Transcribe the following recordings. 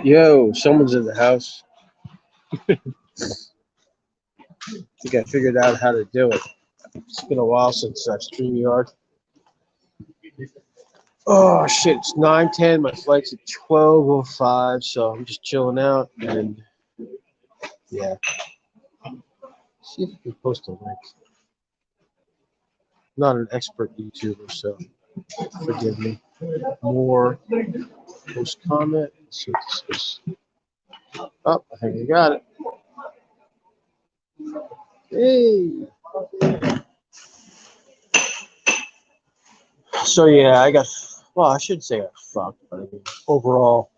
Yo, someone's in the house. I think I figured out how to do it. It's been a while since StreamYard. Oh shit, it's 9:10. My flight's at 12:05, so I'm just chilling out and yeah. See if I can post a link. I'm not an expert YouTuber, so forgive me. More post comment. Let's see what this is. Oh, I think I got it. Hey. So yeah, well, I shouldn't say I fucked, but I mean, overall,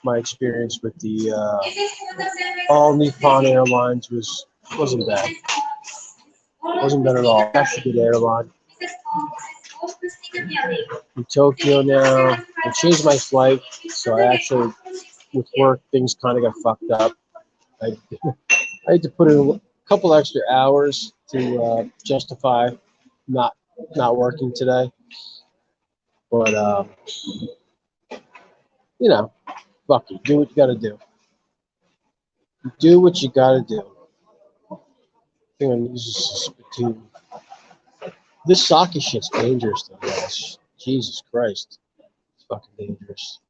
my experience with the all Nippon Airlines wasn't bad. Wasn't bad at all. Actually, good airline. In Tokyo now, I changed my flight, so I actually, with work, things kind of got fucked up. I had to put in a couple extra hours to justify not working today. But you know, fuck it. Do what you gotta do. Do what you gotta do. I think I'm using spittoon. This sake shit's dangerous though, guys. Jesus Christ. It's fucking dangerous.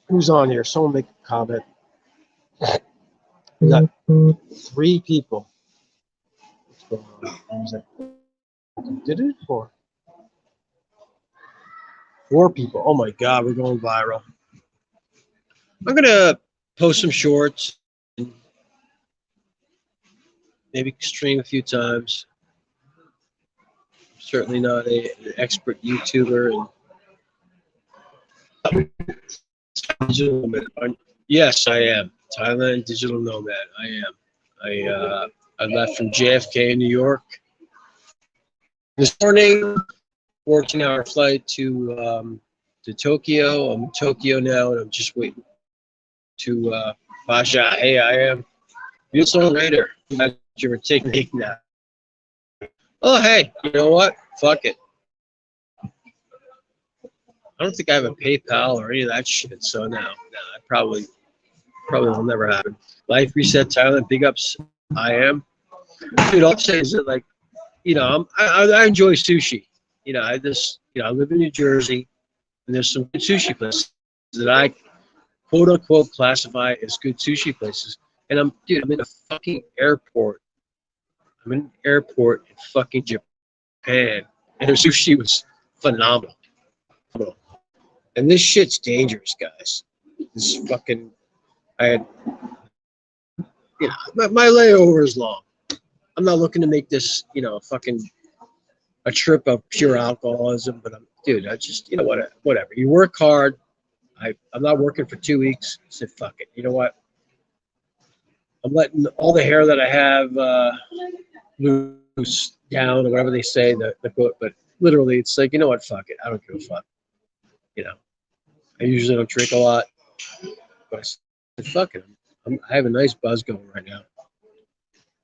Who's on here? Someone make a comment. We got 3 people. What's going on? Who's that? Did it? 4 people. Oh my god, we're going viral. I'm gonna post some shorts. Maybe stream a few times. Certainly not an expert YouTuber. Digital nomad. Yes, I am. Thailand digital nomad. I am. I left from JFK in New York this morning. 14-hour flight to Tokyo. I'm in Tokyo now, and I'm just waiting to Basha. Hey, I am. Beautiful Raider. Glad you were taking me now. Oh, hey, you know what? Fuck it. I don't think I have a PayPal or any of that shit, so no, I probably will never happen. Life Reset Thailand, big ups. I am. Dude, all I'm saying is that, like, you know, I enjoy sushi. You know, I live in New Jersey, and there's some good sushi places that I quote unquote classify as good sushi places. And I'm in a fucking airport. I'm in an airport in fucking Japan, and their sushi was phenomenal. And this shit's dangerous, guys. This fucking, my layover is long. I'm not looking to make this, a trip of pure alcoholism, but I just, whatever. You work hard. I'm not working for 2 weeks. I said, fuck it. You know what? I'm letting all the hair that I have loose down, or whatever they say, the quote, but literally it's like, you know what? Fuck it. I don't give a fuck. I usually don't drink a lot, but I said, fuck it. I have a nice buzz going right now.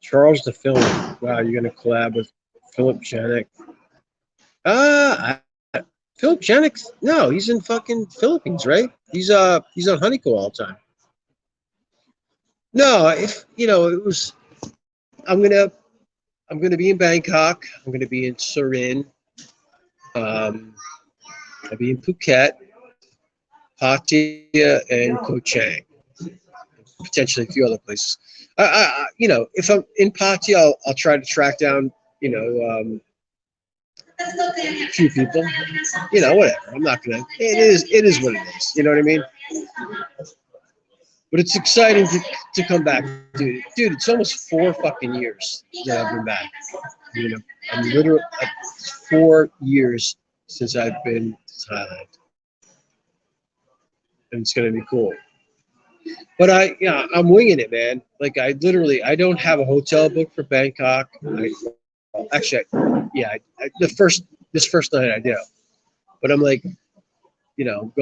Charles the Film. Wow, you're going to collab with Philip Janik. Philip Janik? No, he's in fucking Philippines, right? He's on Honeycomb all the time. No, it was. I'm gonna be in Bangkok. I'm gonna be in Surin. I'll be in Phuket, Pattaya, and Koh Chang. Potentially a few other places. If I'm in Pattaya, I'll try to track down, a few people, you know, whatever. I'm not gonna. It is what it is. You know what I mean? But it's exciting to come back, dude. Dude, it's almost 4 fucking years that I've been back. You know, I'm literally 4 years since I've been to Thailand, and it's gonna be cool. But I'm winging it, man. Like I don't have a hotel booked for Bangkok. This first night I do, but I'm like, you know,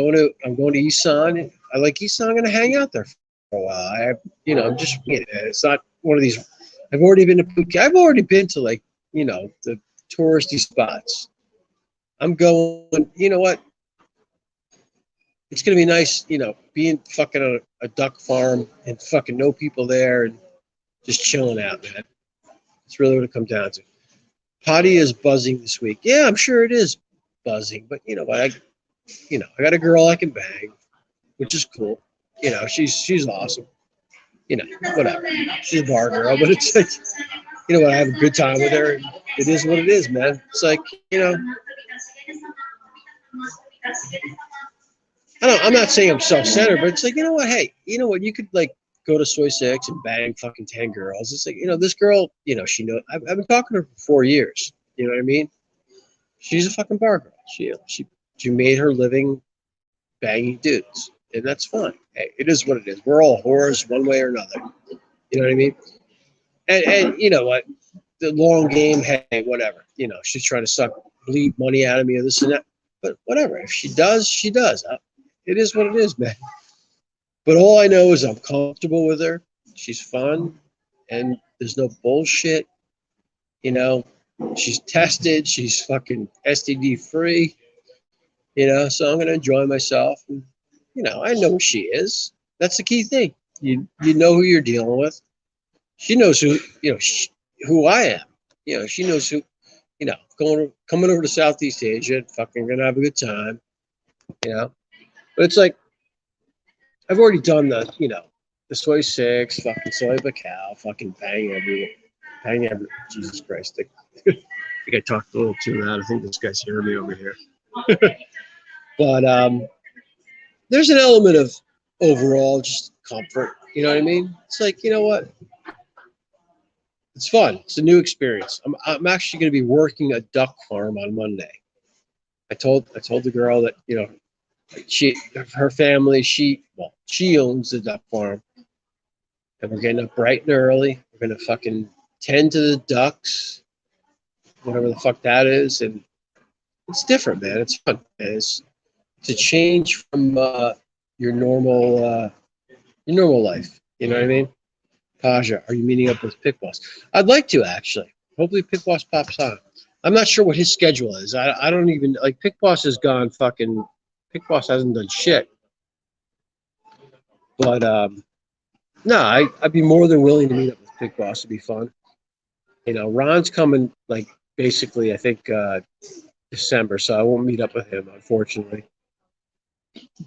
I'm going to Isan. I like Isan. I'm gonna hang out there for a while. I'm just winging it. It's not one of these. I've already been to Phuket. I've already been to like, you know, the touristy spots. I'm going. You know what? It's gonna be nice, you know, being fucking a duck farm and fucking no people there and just chilling out, man. It's really what it comes down to. Potty is buzzing this week. Yeah, I'm sure it is buzzing, but you know what? I got a girl I can bang, which is cool. You know, she's awesome. You know, whatever. She's a bar girl, but it's like, you know what? I have a good time with her. It is what it is, man. It's like, you know, I'm not saying I'm self-centered, but it's like, you know what? Hey, you know what? You could like go to Soy Six and bang fucking 10 girls. It's like, you know, this girl, you know, she knows. I've been talking to her for 4 years. You know what I mean? She's a fucking bar girl. She made her living banging dudes, and that's fine. Hey, it is what it is. We're all whores one way or another. You know what I mean? And you know what? The long game, hey, whatever. You know, she's trying to bleed money out of me or this and that. But whatever. If she does, she does. It is what it is, man. But all I know is I'm comfortable with her. She's fun, and there's no bullshit. You know, she's tested. She's fucking STD free. You know, so I'm gonna enjoy myself. And, you know, I know who she is. That's the key thing. You know who you're dealing with. She knows who I am. You know, she knows who. You know, coming over to Southeast Asia, fucking gonna have a good time. You know, but it's like I've already done the Soy Six, fucking Soy Bacow, fucking bang every. Jesus Christ, I think I talked a little too loud. I think this guy's hearing me over here. But there's an element of overall just comfort. You know what I mean? It's like, you know what? It's fun. It's a new experience. I'm actually going to be working a duck farm on Monday. I told the girl that, you know, her family, she owns the duck farm, and we're getting up bright and early. We're gonna fucking tend to the ducks, whatever the fuck that is, and it's different, man. It's fun. It's a change from your normal life. You know what I mean? Paja, are you meeting up with Pick Boss? I'd like to, actually. Hopefully Pick Boss pops on. I'm not sure what his schedule is. I don't even, like, Pick Boss has gone fucking, Pick Boss hasn't done shit. But, no, I'd be more than willing to meet up with Pick Boss. It'd be fun. You know, Ron's coming, like, basically, I think, December, so I won't meet up with him, unfortunately.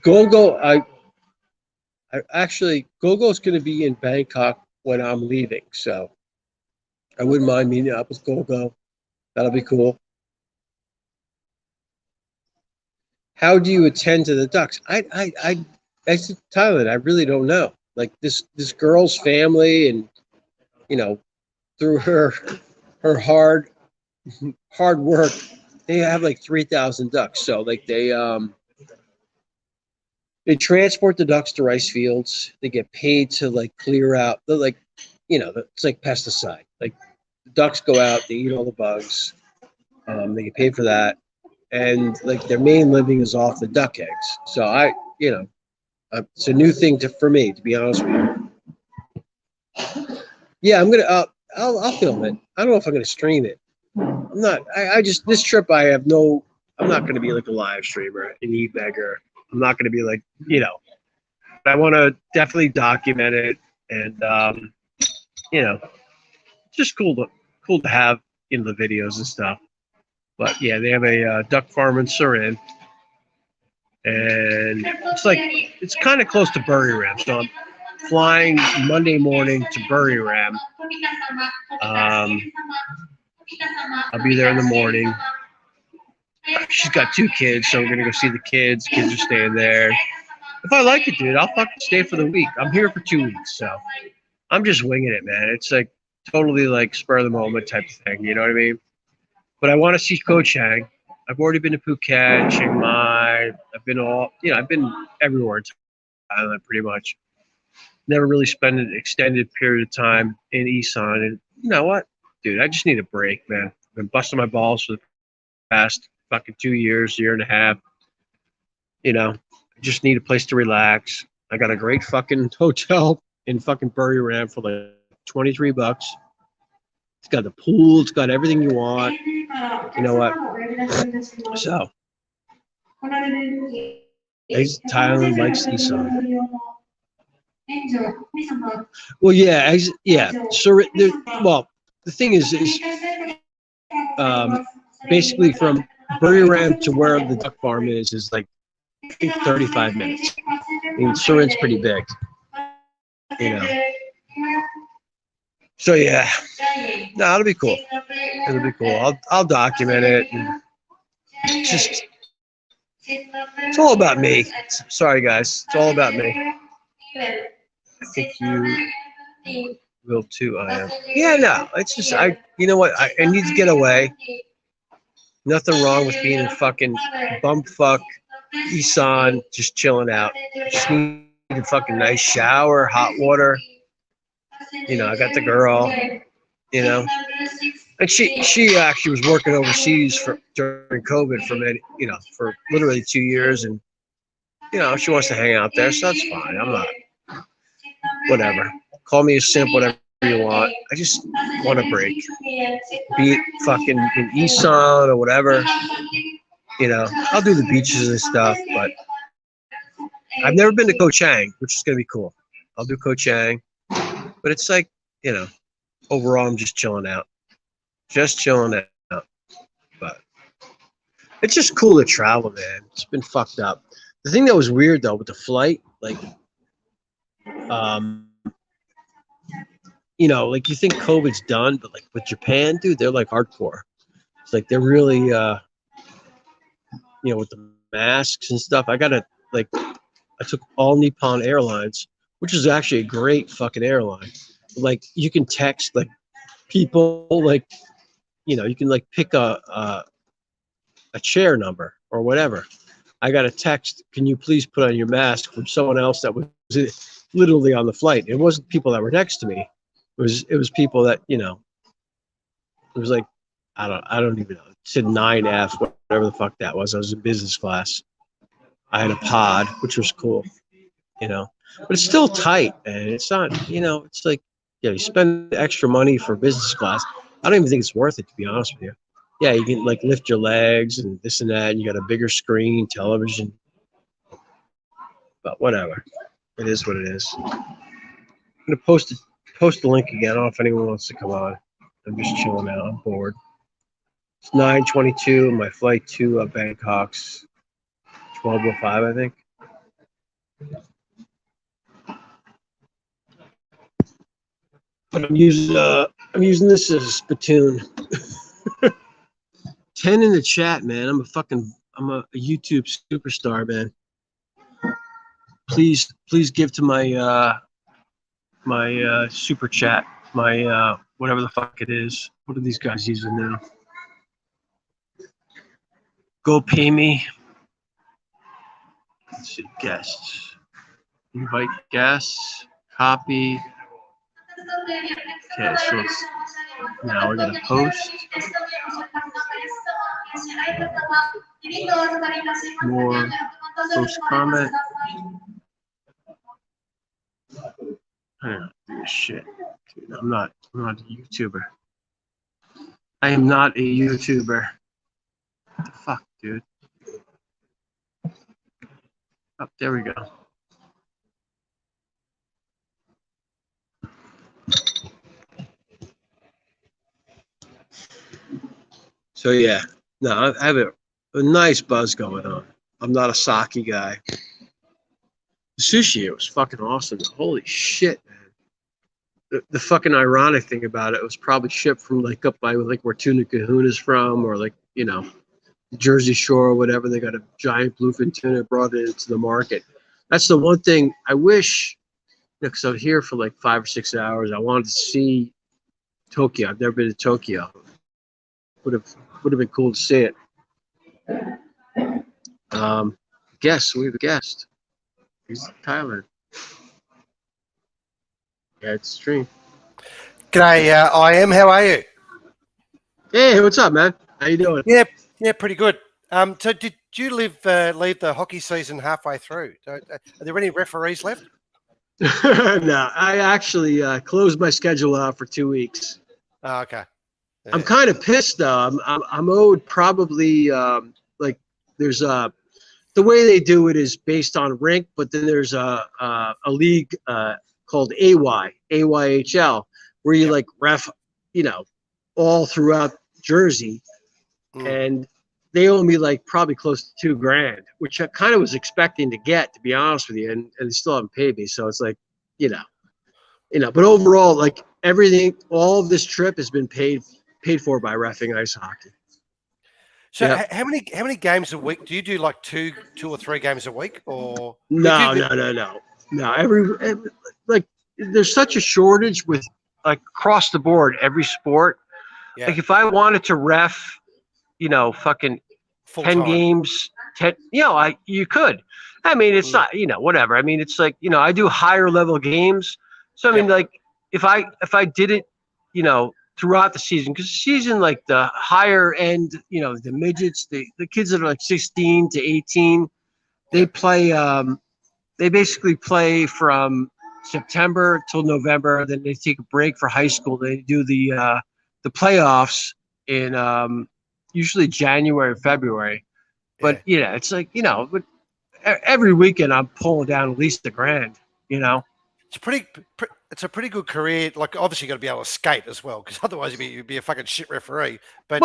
Gogo, Gogo's going to be in Bangkok when I'm leaving, so I wouldn't mind meeting up with Gogo. That'll be cool. How do you attend to the ducks? I said Thailand. I really don't know. Like this girl's family, and you know, through her hard work, they have like 3,000 ducks. So like they transport the ducks to rice fields. They get paid to like clear out the like, you know, it's like pesticide. Like the ducks go out, they eat all the bugs. They get paid for that, and like their main living is off the duck eggs. So it's a new thing for me, to be honest with you. Yeah, I'm gonna. I'll film it. I don't know if I'm gonna stream it. I'm not. I just this trip I have no. I'm not gonna be like a live streamer, an e-beggar. I'm not gonna be like, you know. I want to definitely document it, and you know, just cool to have in the videos and stuff. But yeah, they have a duck farm in Surin, and it's kind of close to Buriram. So I'm flying Monday morning to Buriram. I'll be there in the morning, She's got 2 kids, so we're gonna go see the kids. Kids are staying there. If I like it, dude, I'll fucking stay for the week. I'm here for 2 weeks, so I'm just winging it, man. It's like totally like spur of the moment type of thing. You know what I mean? But I want to see Ko Chang. I've already been to Phuket, Chiang Mai. I've been I've been everywhere in Thailand pretty much. Never really spent an extended period of time in Isan. And you know what, dude? I just need a break, man. I've been busting my balls for the past fucking 2 years, year and a half. I just need a place to relax. I got a great fucking hotel in fucking Buriram for like $23. It's got the pool. It's got everything you want. You know what? So, Thailand likes Isan. Well, yeah, yeah. So, well, the thing is um, basically from Buriram to where the duck farm is like I think 35 minutes. I mean, Surin's pretty big, you know. So yeah, no, it'll be cool. It'll be cool. I'll document it. And it's all about me. Sorry guys, it's all about me. I think you will too. I am. Yeah, no, it's just You know what? I need to get away. Nothing wrong with being in fucking bumfuck Isan, just chilling out. I just need a fucking nice shower, hot water. I got the girl. And she actually was working overseas during COVID for literally 2 years, and she wants to hang out there, so that's fine. I'm not whatever. Call me a simp, whatever you want. I just want a break. Be it fucking in Isan or whatever. I'll do the beaches and stuff, but I've never been to Ko Chang, which is gonna be cool. I'll do Ko Chang, but it's like overall, I'm just chilling out. Just chilling out. But it's just cool to travel, man. It's been fucked up. The thing that was weird though with the flight, like, like you think COVID's done, but like with Japan, dude, they're like hardcore. It's like they're really, with the masks and stuff. I took all Nippon Airlines, which is actually a great fucking airline. Like you can text like people, like, you can like pick a chair number or whatever. I got a text, can you please put on your mask, from someone else that was literally on the flight. It wasn't people that were next to me. It was people that, it was like, I don't even know. It said 9F, whatever the fuck that was. I was in business class. I had a pod, which was cool, but it's still tight, man. It's not, it's like, you spend extra money for business class. I don't even think it's worth it, to be honest with you. Yeah, you can like lift your legs and this and that, and you got a bigger screen, television. But whatever. It is what it is. I'm gonna post the link again. I don't know if anyone wants to come on. I'm just chilling out. I'm bored. It's 9:22. My flight to Bangkok's 12:05, I think. But I'm using this as a spittoon. 10 in the chat, man. I'm a YouTube superstar, man. Please give to my my super chat, my whatever the fuck it is. What are these guys using now? Go pay me. Let's see, guests. Invite guests. Copy. Okay, so now we're gonna post. More post comment. I don't do this shit. Dude, I'm not a YouTuber. I am not a YouTuber. What the fuck, dude? Oh, there we go. So yeah, no, I have a nice buzz going on. I'm not a sake guy. The sushi, it was fucking awesome. Holy shit, man. The fucking ironic thing about it was probably shipped from like up by like where Tuna Kahuna is from, or like, Jersey Shore or whatever. They got a giant bluefin tuna, brought it into the market. That's the one thing I wish, because I'm here for like 5 or 6 hours. I wanted to see Tokyo. I've never been to Tokyo. Would have would have been cool to see it. Um, Guest. We have a guest. He's Tyler. Yeah, it's stream. G'day, I am. How are you? Hey, what's up, man? How you doing? Yeah, pretty good. So did you leave the hockey season halfway through? Are there any referees left? No, I actually closed my schedule out for 2 weeks. Oh, okay. Yeah. I'm kind of pissed though. I'm owed probably like there's the way they do it is based on rink, but then there's a league called AYHL where you like ref, all throughout Jersey, and they owe me like probably close to $2,000, which I kind of was expecting to get, to be honest with you, and they still haven't paid me. So it's like, but overall, like everything, all of this trip has been paid for by reffing ice hockey. So how many games a week do you do? Like two or three games a week, or no. Every like there's such a shortage with like across the board every sport. Yeah. Like if I wanted to ref, fucking Full 10 time. games, 10, you could. I mean, it's not, whatever. I mean, it's like, I do higher level games. So I mean, like if I did it, throughout the season, because the season, like the higher end, the midgets, the kids that are like 16 to 18, they play, they basically play from September till November. Then they take a break for high school. They do the playoffs in usually January or February. But it's like, but every weekend I'm pulling down at least $1,000, It's a pretty good career. Like obviously you got to be able to skate as well, because otherwise you'd be a fucking shit referee. But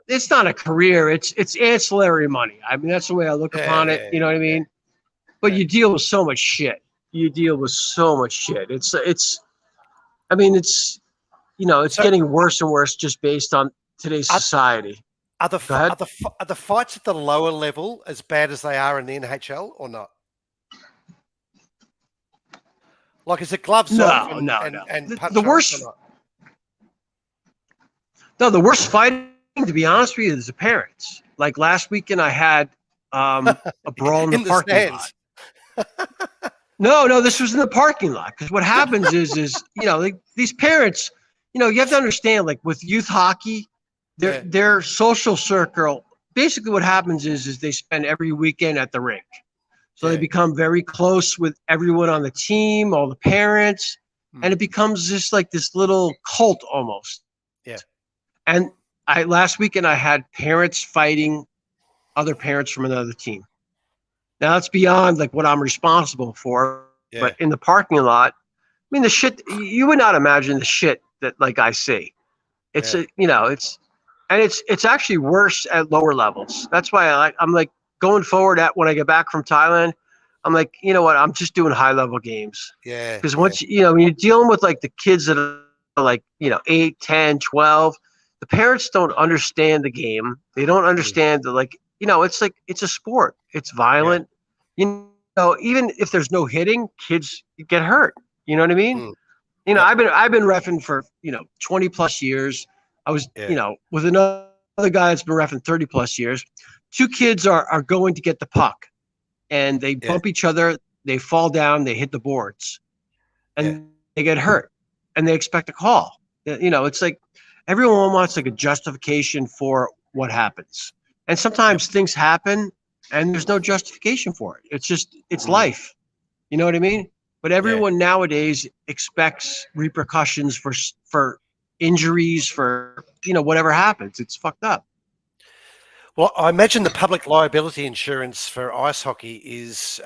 it's not a career. It's ancillary money. I mean, that's the way I look upon it. You know what I mean? But you deal with so much shit. It's I mean, it's getting worse and worse just based on today's society. Are the fights at the lower level as bad as they are in the NHL or not? Like, is it gloves off and punch the worst. No, the worst fighting, to be honest with you, is the parents. Like last weekend, I had a brawl in the parking lot. No, this was in the parking lot. Because what happens is like these parents, you have to understand, like with youth hockey, their social circle. Basically, what happens is they spend every weekend at the rink. So they become very close with everyone on the team, all the parents, and it becomes just like this little cult almost. Yeah. And last weekend I had parents fighting other parents from another team. Now that's beyond like what I'm responsible for. Yeah. But in the parking lot, I mean, the shit, you would not imagine the shit that like I see. It's it's actually worse at lower levels. That's why I'm like, going forward when I get back from Thailand, I'm like, you know what? I'm just doing high level games. Yeah. Because once, when you're dealing with like the kids that are like, 8, 10, 12, the parents don't understand the game. They don't understand it's like, it's a sport. It's violent. Yeah. Even if there's no hitting, kids get hurt. You know what I mean? I've been reffing for, 20 plus years. I was, with another guy that's been reffing 30 plus years. Two kids are going to get the puck, and they bump each other. They fall down. They hit the boards, and they get hurt, and they expect a call. It's like everyone wants like a justification for what happens, and sometimes things happen, and there's no justification for it. It's life. You know what I mean? But everyone nowadays expects repercussions for injuries, for whatever happens. It's fucked up. Well, I imagine the public liability insurance for ice hockey is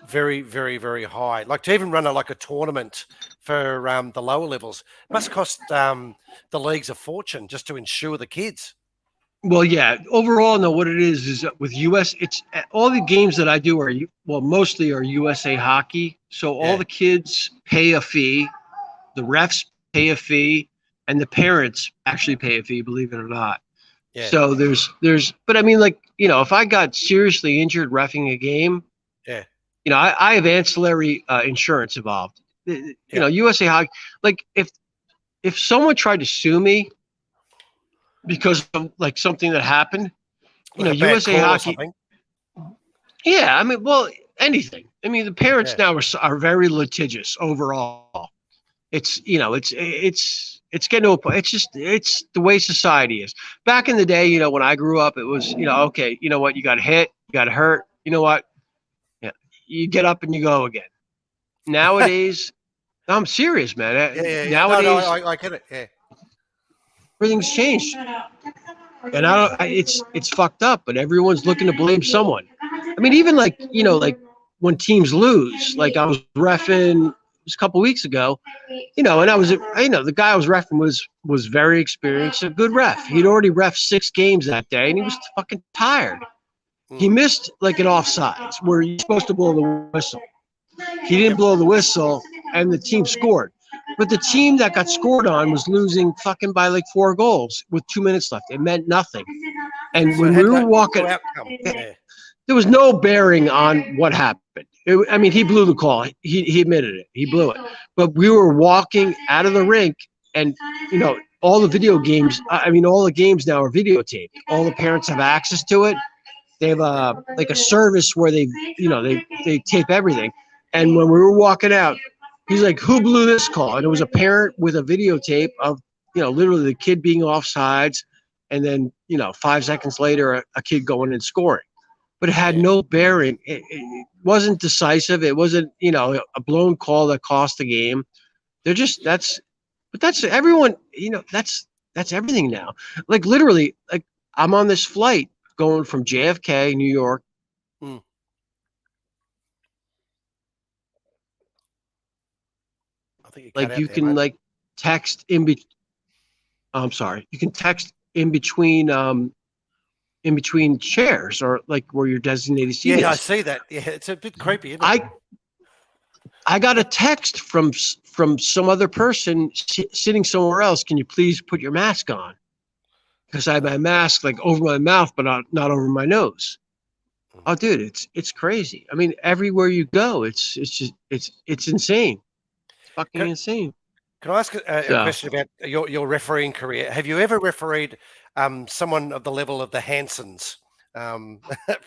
very, very, very high. Like to even run a tournament for the lower levels must cost the leagues a fortune just to insure the kids. Well, yeah. Overall, no. What it is with US, it's all the games that I do mostly are USA hockey. So all the kids pay a fee, the refs pay a fee, and the parents actually pay a fee. Believe it or not. Yeah. So but I mean, like, if I got seriously injured reffing a game, Yeah. I have ancillary insurance involved. Yeah. USA Hockey, like if someone tried to sue me because of like something that happened, Like a bad USA call or Hockey, something. yeah, I mean, well, anything. I mean, the parents Yeah. now are very litigious overall. It's getting to a point. It's the way society is. Back in the day, when I grew up, it was, okay, you know what, you got hit, you got hurt, you know what, yeah, you get up and you go again. Nowadays, I'm serious, man. Yeah. Yeah. Yeah. No. No. Nowadays, I get it. Yeah. everything's changed, and it's fucked up. But everyone's looking to blame someone. I mean, even like like when teams lose, like I was reffing a couple weeks ago, and I was the guy I was reffing was very experienced, a good ref. He'd already ref 6 games that day, and he was fucking tired. He missed like an offsides where you're supposed to blow the whistle. He didn't blow the whistle, and the team scored. But the team that got scored on was losing fucking by like 4 goals with 2 minutes left. It meant nothing. And So it when had we were walking, no outcome. Yeah. there was no bearing on what happened. I mean, he blew the call. He admitted it. He blew it. But we were walking out of the rink, and all the video games. I mean, all the games now are videotaped. All the parents have access to it. They have like a service where they tape everything. And when we were walking out, he's like, "Who blew this call?" And it was a parent with a videotape of literally the kid being offsides, and then 5 seconds later a kid going and scoring. But it had no bearing. It wasn't decisive. It wasn't a blown call that cost the game. They're just that's everyone. That's everything now. Like literally, like I'm on this flight going from JFK, New York. Mm. I think you cut Like out you there, can mate. like text in between. I'm sorry. You can text in between chairs or like where your designated seat Yeah, I is. see that. Yeah, it's a bit creepy, isn't it? I got a text from some other person sitting somewhere else. Can you please put your mask on? Because I have my mask like over my mouth, but not over my nose. Oh, dude, it's crazy. I mean, everywhere you go, it's just it's insane. It's fucking Can, insane. can I ask a So, question about your refereeing career? Have you ever refereed someone of the level of the Hansons from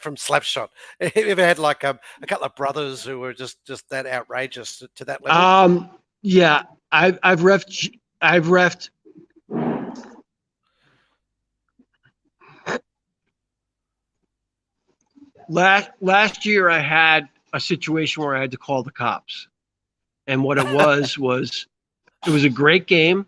Slapshot? Have you ever had like a couple of brothers who were just that outrageous to that level? yeah, I've refed. Last year, I had a situation where I had to call the cops, and what it was it was a great game.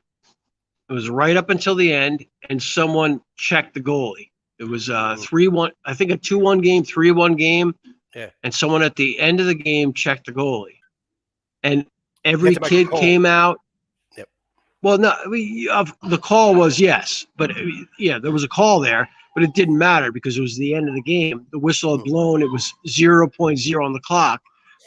It was right up until the end, and someone checked the goalie. It was 3-1. I think a 2-1 game, 3-1 game. Yeah. And someone at the end of the game checked the goalie, and You every had to make a kid call. came out. Yep. Well, no, the call was yes, but yeah, there was a call there, but it didn't matter because it was the end of the game. The whistle had blown. It was 0.0 on the clock,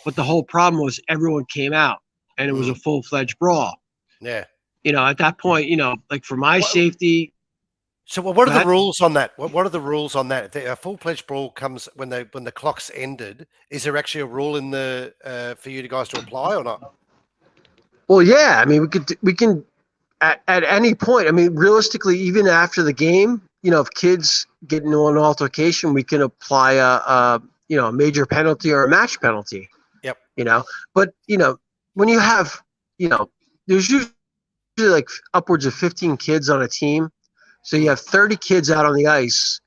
but the whole problem was everyone came out, and it was a full-fledged brawl. Yeah. At that point, like for my safety. So what are the rules on that? What are the rules on that? If a full-fledged brawl comes when the clock's ended, is there actually a rule in the for you guys to apply or not? Well, yeah. I mean, we can at any point. I mean, realistically, even after the game, if kids get into an altercation, we can apply a major penalty or a match penalty. Yep. But when you have there's usually like upwards of 15 kids on a team. So you have 30 kids out on the ice,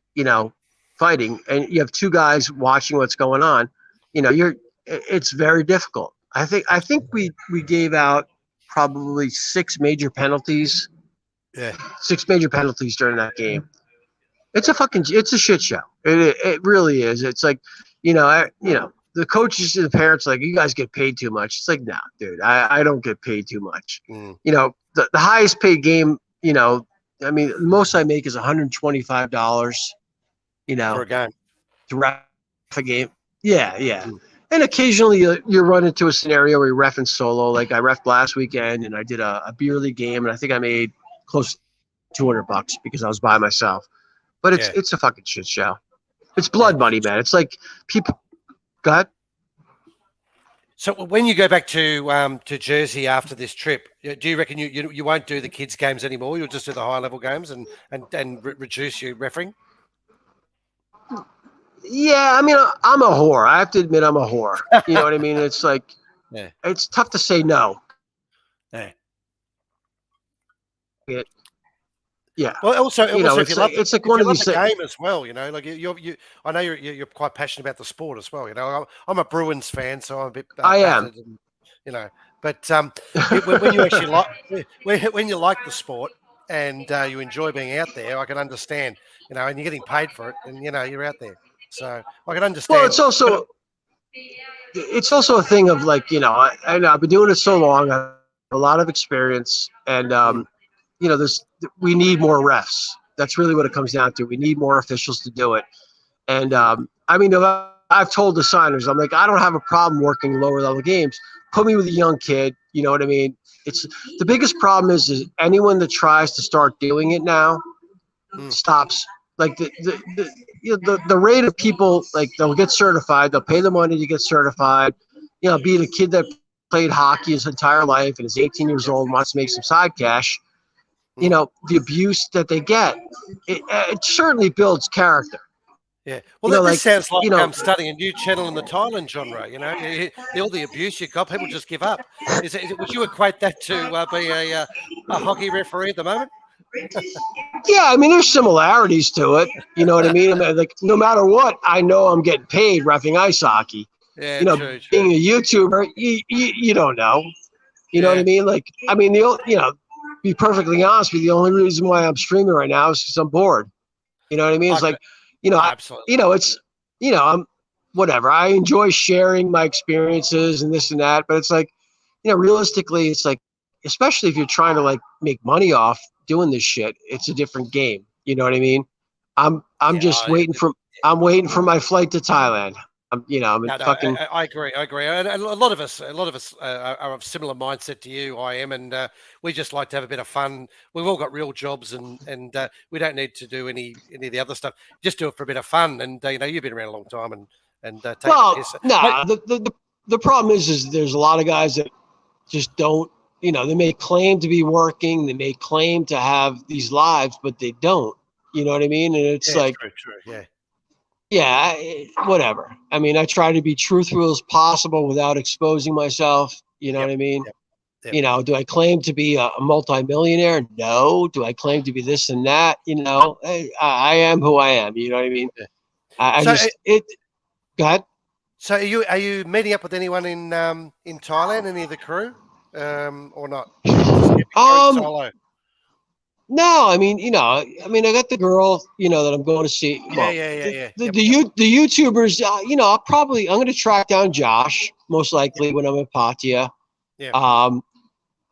fighting, and you have 2 guys watching what's going on. It's very difficult. I think we gave out probably 6 major penalties. Yeah. 6 major penalties during that game. It's a shit show. It really is. It's like, the coaches and the parents are like, you guys get paid too much. It's like, no, dude, I don't get paid too much. The highest paid game, I mean, the most I make is $125, For a game. to ref a game. Yeah, yeah. And occasionally you run into a scenario where you're reffing solo. Like I reffed last weekend, and I did a beer league game, and I think I made close to $200 because I was by myself. but Yeah. it's a fucking shit show. It's blood money, man. It's like people. Go ahead. So when you go back to Jersey after this trip, do you reckon you won't do the kids games anymore? You'll just do the high level games and reduce your refereeing? Yeah, I mean, I'm a whore. I have to admit, I'm a whore. You know what I mean? It's like, Yeah. it's tough to say no. Yeah. Yeah. Well, also if you love it's like one of these the things. game as well, like I know you're quite passionate about the sport as well. I'm a Bruins fan, so I'm a bit I am. battered, and but when you actually when you like the sport and you enjoy being out there, I can understand, and you're getting paid for it, and you're out there, so I can Well, understand. it's also a thing of like, I know I've been doing it so long. I have a lot of experience, and Mm, we need more refs. That's really what it comes down to. We need more officials to do it. And mm, I mean, I've told the signers, I'm like, I don't have a problem working lower level games. Put me with a young kid. You know what I mean? It's the biggest problem is anyone that tries to start doing it now mm. stops. Like the rate of people, like, they'll get certified, they'll pay the money to get certified. Be it a kid that played hockey his entire life and is 18 years Yep. old and wants to make some side cash. Mm. The abuse that they get, it certainly builds character. Yeah. Well, this Like, sounds like starting a new channel in the Thailand genre. All the abuse you got, people just give up. Would you equate that to be a hockey referee at the moment? yeah, I mean, there's similarities to it. You know what I mean? I mean, like, no matter what, I know I'm getting paid reffing ice hockey. Yeah, true. Being a YouTuber, you don't know. You know what I Yeah, mean? Like, I mean, be perfectly honest with you, the only reason why I'm streaming right now is because I'm bored. You know what I mean? It's like, absolutely. it's, I'm whatever. I enjoy sharing my experiences and this and that, but it's like, realistically, it's like, especially if you're trying to like make money off doing this shit, it's a different game. You know what I mean? I'm Yeah, just I'm waiting for my flight to Thailand. I'm in no, fucking. I agree. I agree. And a lot of us, are of similar mindset to you. I am, and we just like to have a bit of fun. We've all got real jobs, and we don't need to do any of the other stuff. Just do it for a bit of fun. And you've been around a long time, and take the Well, piss. nah. The problem is there's a lot of guys that just don't. They may claim to be working, they may claim to have these lives, but they don't. You know what I mean? And it's Yeah, like, true. Yeah. yeah, whatever. I mean, I try to be truthful as possible without exposing myself. You know Yep. what I mean? Yep. Do I claim to be a multimillionaire? No. Do I claim to be this and that? I am who I am. You know what I mean? Yeah. I So, just go ahead. so are you meeting up with anyone in Thailand? Any of the crew, or not? Or you just going Um, solo? no, I mean, I got the girl, that I'm going to see. Yeah, Well, yeah. the Yep. the YouTubers, I'm going to track down Josh most likely when I'm in Pattaya. Yeah. Um,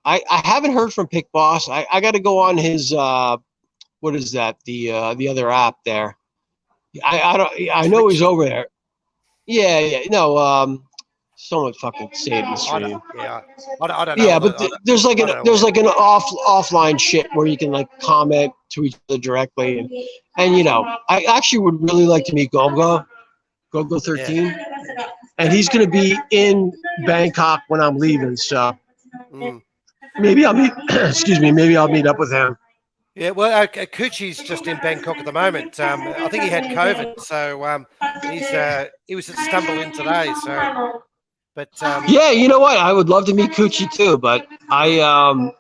I haven't heard from Pick Boss. I got to go on his what is that, the other app there. I don't, I know Twitch. he's over there. Yeah, no, someone fucking saved the stream. I don't know Yeah, all but the. there's like I an don't know all there's the. like an offline shit where you can like comment to each other directly, and I actually would really like to meet Gogo Yeah. 13, and he's gonna be in Bangkok when I'm leaving, so Mm. maybe I'll meet. Excuse me, maybe I'll meet up with him. Yeah, well, Coochie's just in Bangkok at the moment. I think he had COVID, so he was at Stumble in today. So, but Yeah, you know what? I would love to meet Coochie too, but I'm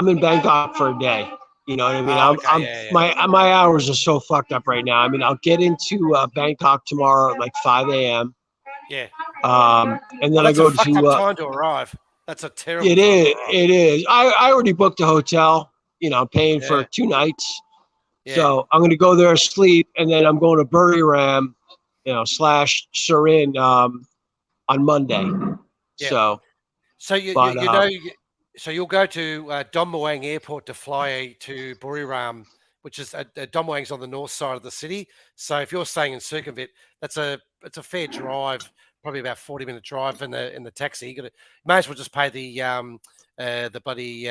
in Bangkok for a day. You know what I mean? oh, okay, yeah. My hours are so fucked up right now. I mean, I'll get into Bangkok tomorrow at like 5 a.m. Yeah. And Well, then I that's a go fucked up to time to arrive. That's a terrible it time to is arrive. it is. I already booked a hotel. I'm paying for Yeah, 2 nights, yeah, so I'm going to go there, sleep, and then I'm going to Buriram, / Surin on Monday. yeah. So, So but so you'll go to Don Muang Airport to fly to Buriram, which is Don Muang's on the north side of the city. So if you're staying in Sukhumvit, it's a fair drive, probably about 40-minute drive in the taxi. You may as well just pay the bloody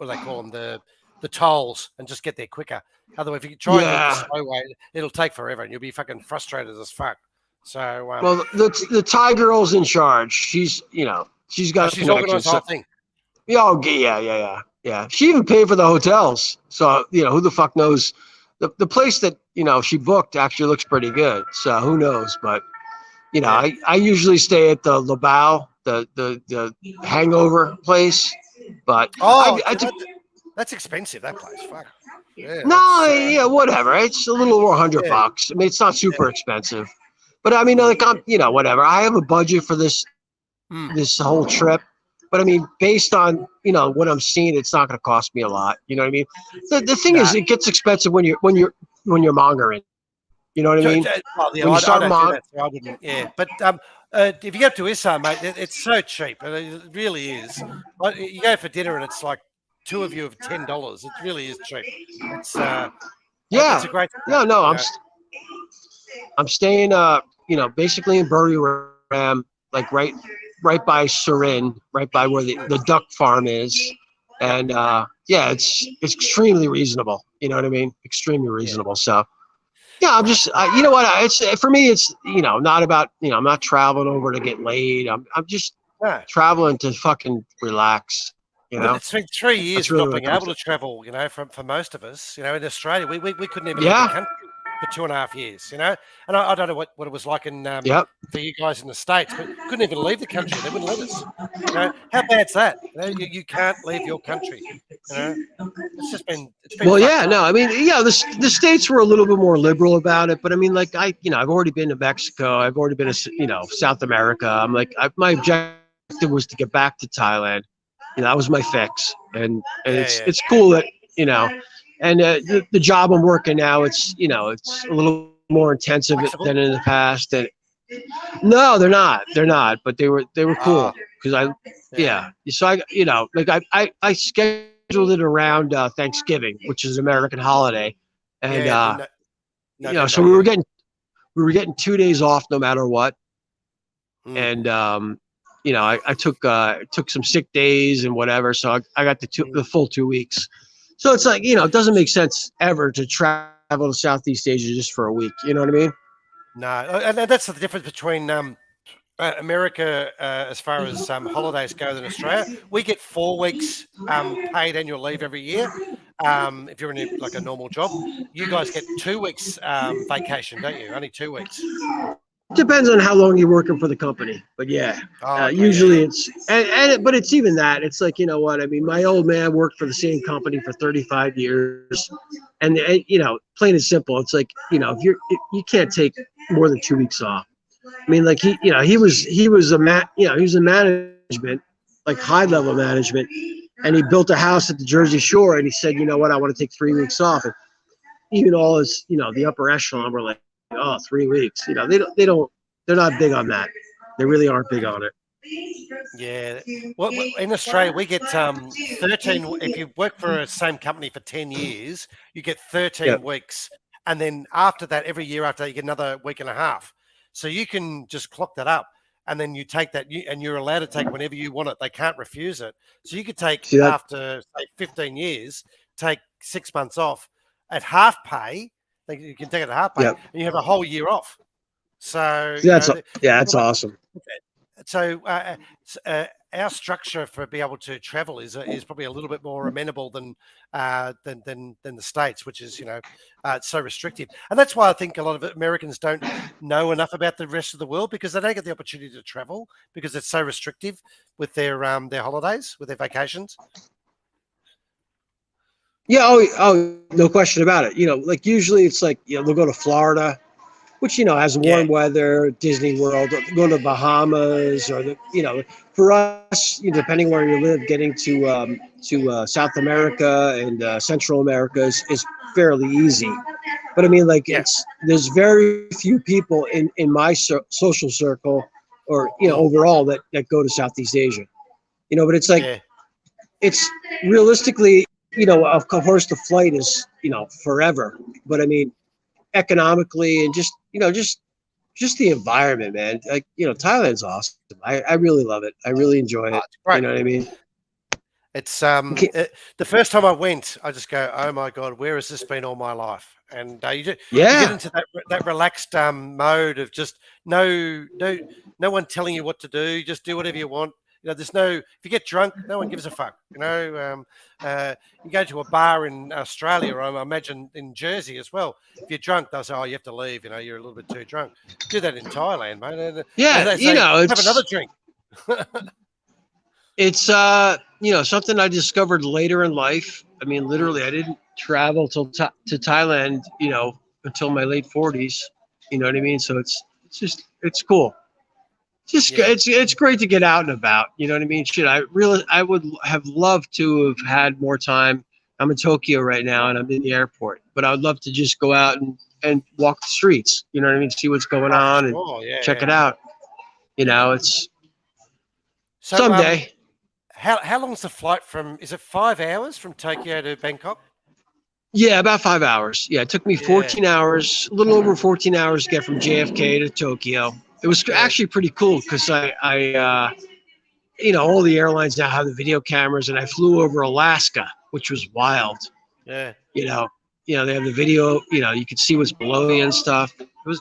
what do they call them, the tolls and just get there quicker. Otherwise, if you try and do it the Yeah. slow way, it'll take forever, and you'll be fucking frustrated as fuck. So, Well, the Thai girl's in charge. She's she's got she's organised connections. the So, whole thing. yeah. She even paid for the hotels. So who the fuck knows? The place that she booked actually looks pretty good. So who knows? But Yeah. I usually stay at the Labao, the hangover place. But Oh, that's expensive. That place, fuck. Yeah. no, whatever. It's a little over $100. I mean, it's not super expensive. But I mean, like I'm, whatever. I have a budget for this whole trip. But I mean, based on what I'm seeing, it's not going to cost me a lot. You know what I mean? The thing is, it gets expensive when you're mongering. You know what I mean? Well, yeah, When you I start don't do that, so I wouldn't. Yeah, but if you go to Issa, mate, it's so cheap. It really is. You go for dinner and it's like two of you of $10. It really is cheap. It's it's a great. Yeah, no, I'm staying basically in Buriram, like right by Surin, right by where the duck farm is. And it's extremely reasonable. You know what I mean? Extremely reasonable. So yeah, I'm just you know what, it's for me, it's not about, I'm not traveling over to get laid. I'm just traveling to fucking relax. But it's been 3 years really not being able to travel, for most of us, in Australia. We couldn't even leave the country for 2.5 years, and I don't know what it was like in for you guys in the States, but couldn't even leave the country. They wouldn't let us. How bad's that? You can't leave your country. It's just been. Well, yeah, no, I mean, the States were a little bit more liberal about it, but I mean, like I've already been to Mexico. I've already been to South America. I'm like, my objective was to get back to Thailand. That was my fix, and it's cool that and the job I'm working now, it's it's a little more intensive than in the past. And no, they're not, but they were cool because So I scheduled it around Thanksgiving, which is an American holiday, and so we were getting 2 days off no matter what, and I took some sick days and whatever, so I got the full 2 weeks. So it's like, it doesn't make sense ever to travel to Southeast Asia just for a week. You know what I mean? No, and that's the difference between America as far as holidays go than Australia. We get 4 weeks paid annual leave every year. If you're in a normal job, you guys get 2 weeks vacation, don't you? Only 2 weeks. Depends on how long you're working for the company, but usually it's but it's even that. It's like, what I mean. My old man worked for the same company for 35 years, and plain and simple, it's like if you can't take more than 2 weeks off. I mean, like he was in management, like high level management, and he built a house at the Jersey Shore, and he said, I want to take 3 weeks off, and even all his the upper echelon were like, oh, 3 weeks. They're not big on that. They really aren't big on it. Yeah. Well, in Australia, we get 13. If you work for the same company for 10 years, you get 13 weeks. And then after that, every year after that, you get another week and a half. So you can just clock that up. And then you take that, and you're allowed to take whenever you want it. They can't refuse it. So you could take, after, say, 15 years, take 6 months off at half pay. You can take it at half pay, and you have a whole year off. So that's awesome. So our structure for being able to travel is probably a little bit more amenable than the States, which is so restrictive, and that's why I think a lot of Americans don't know enough about the rest of the world, because they don't get the opportunity to travel because it's so restrictive with their holidays, with their vacations. Yeah, oh, no question about it. Like usually it's like, they'll go to Florida, which, has warm weather, Disney World, go to Bahamas, or for us, depending where you live, getting to South America and Central America is fairly easy. But I mean, like there's very few people in my social circle, or, overall that go to Southeast Asia, but it's like, it's realistically, of course, the flight is, forever. But I mean, economically and just the environment, man. Like, Thailand's awesome. I really love it. I really enjoy it. You know what I mean? It's Okay. the first time I went, I just go, oh my god, where has this been all my life? And you get Yeah. into that relaxed mode of just no one telling you what to do. Just do whatever you want. There's no, if you get drunk, no one gives a fuck. You go to a bar in Australia, or I imagine in Jersey as well. If you're drunk, they'll say, oh, you have to leave. You're a little bit too drunk. Do that in Thailand, mate. And Yeah. they say, have another It's drink. it's something I discovered later in life. I mean, Mm, literally, I didn't travel to Thailand, until my late 40s. You know what I mean? So it's cool. yeah. It's great to get out and about. You know what I mean? Shit, I would have loved to have had more time. I'm in Tokyo right now and I'm in the airport, but I would love to just go out and walk the streets. You know what I mean? See what's going Oh, for on and sure. Yeah, check yeah. it out. It's So, someday. how long's the flight from? Is it 5 hours from Tokyo to Bangkok? Yeah, about 5 hours. Yeah, it took me Yeah, 14 hours, a little over 14 hours to get from JFK to Tokyo. It was yeah, actually pretty cool because all the airlines now have the video cameras, and I flew over Alaska, which was wild. yeah. You know, they have the video. You could see what's below you and stuff. It was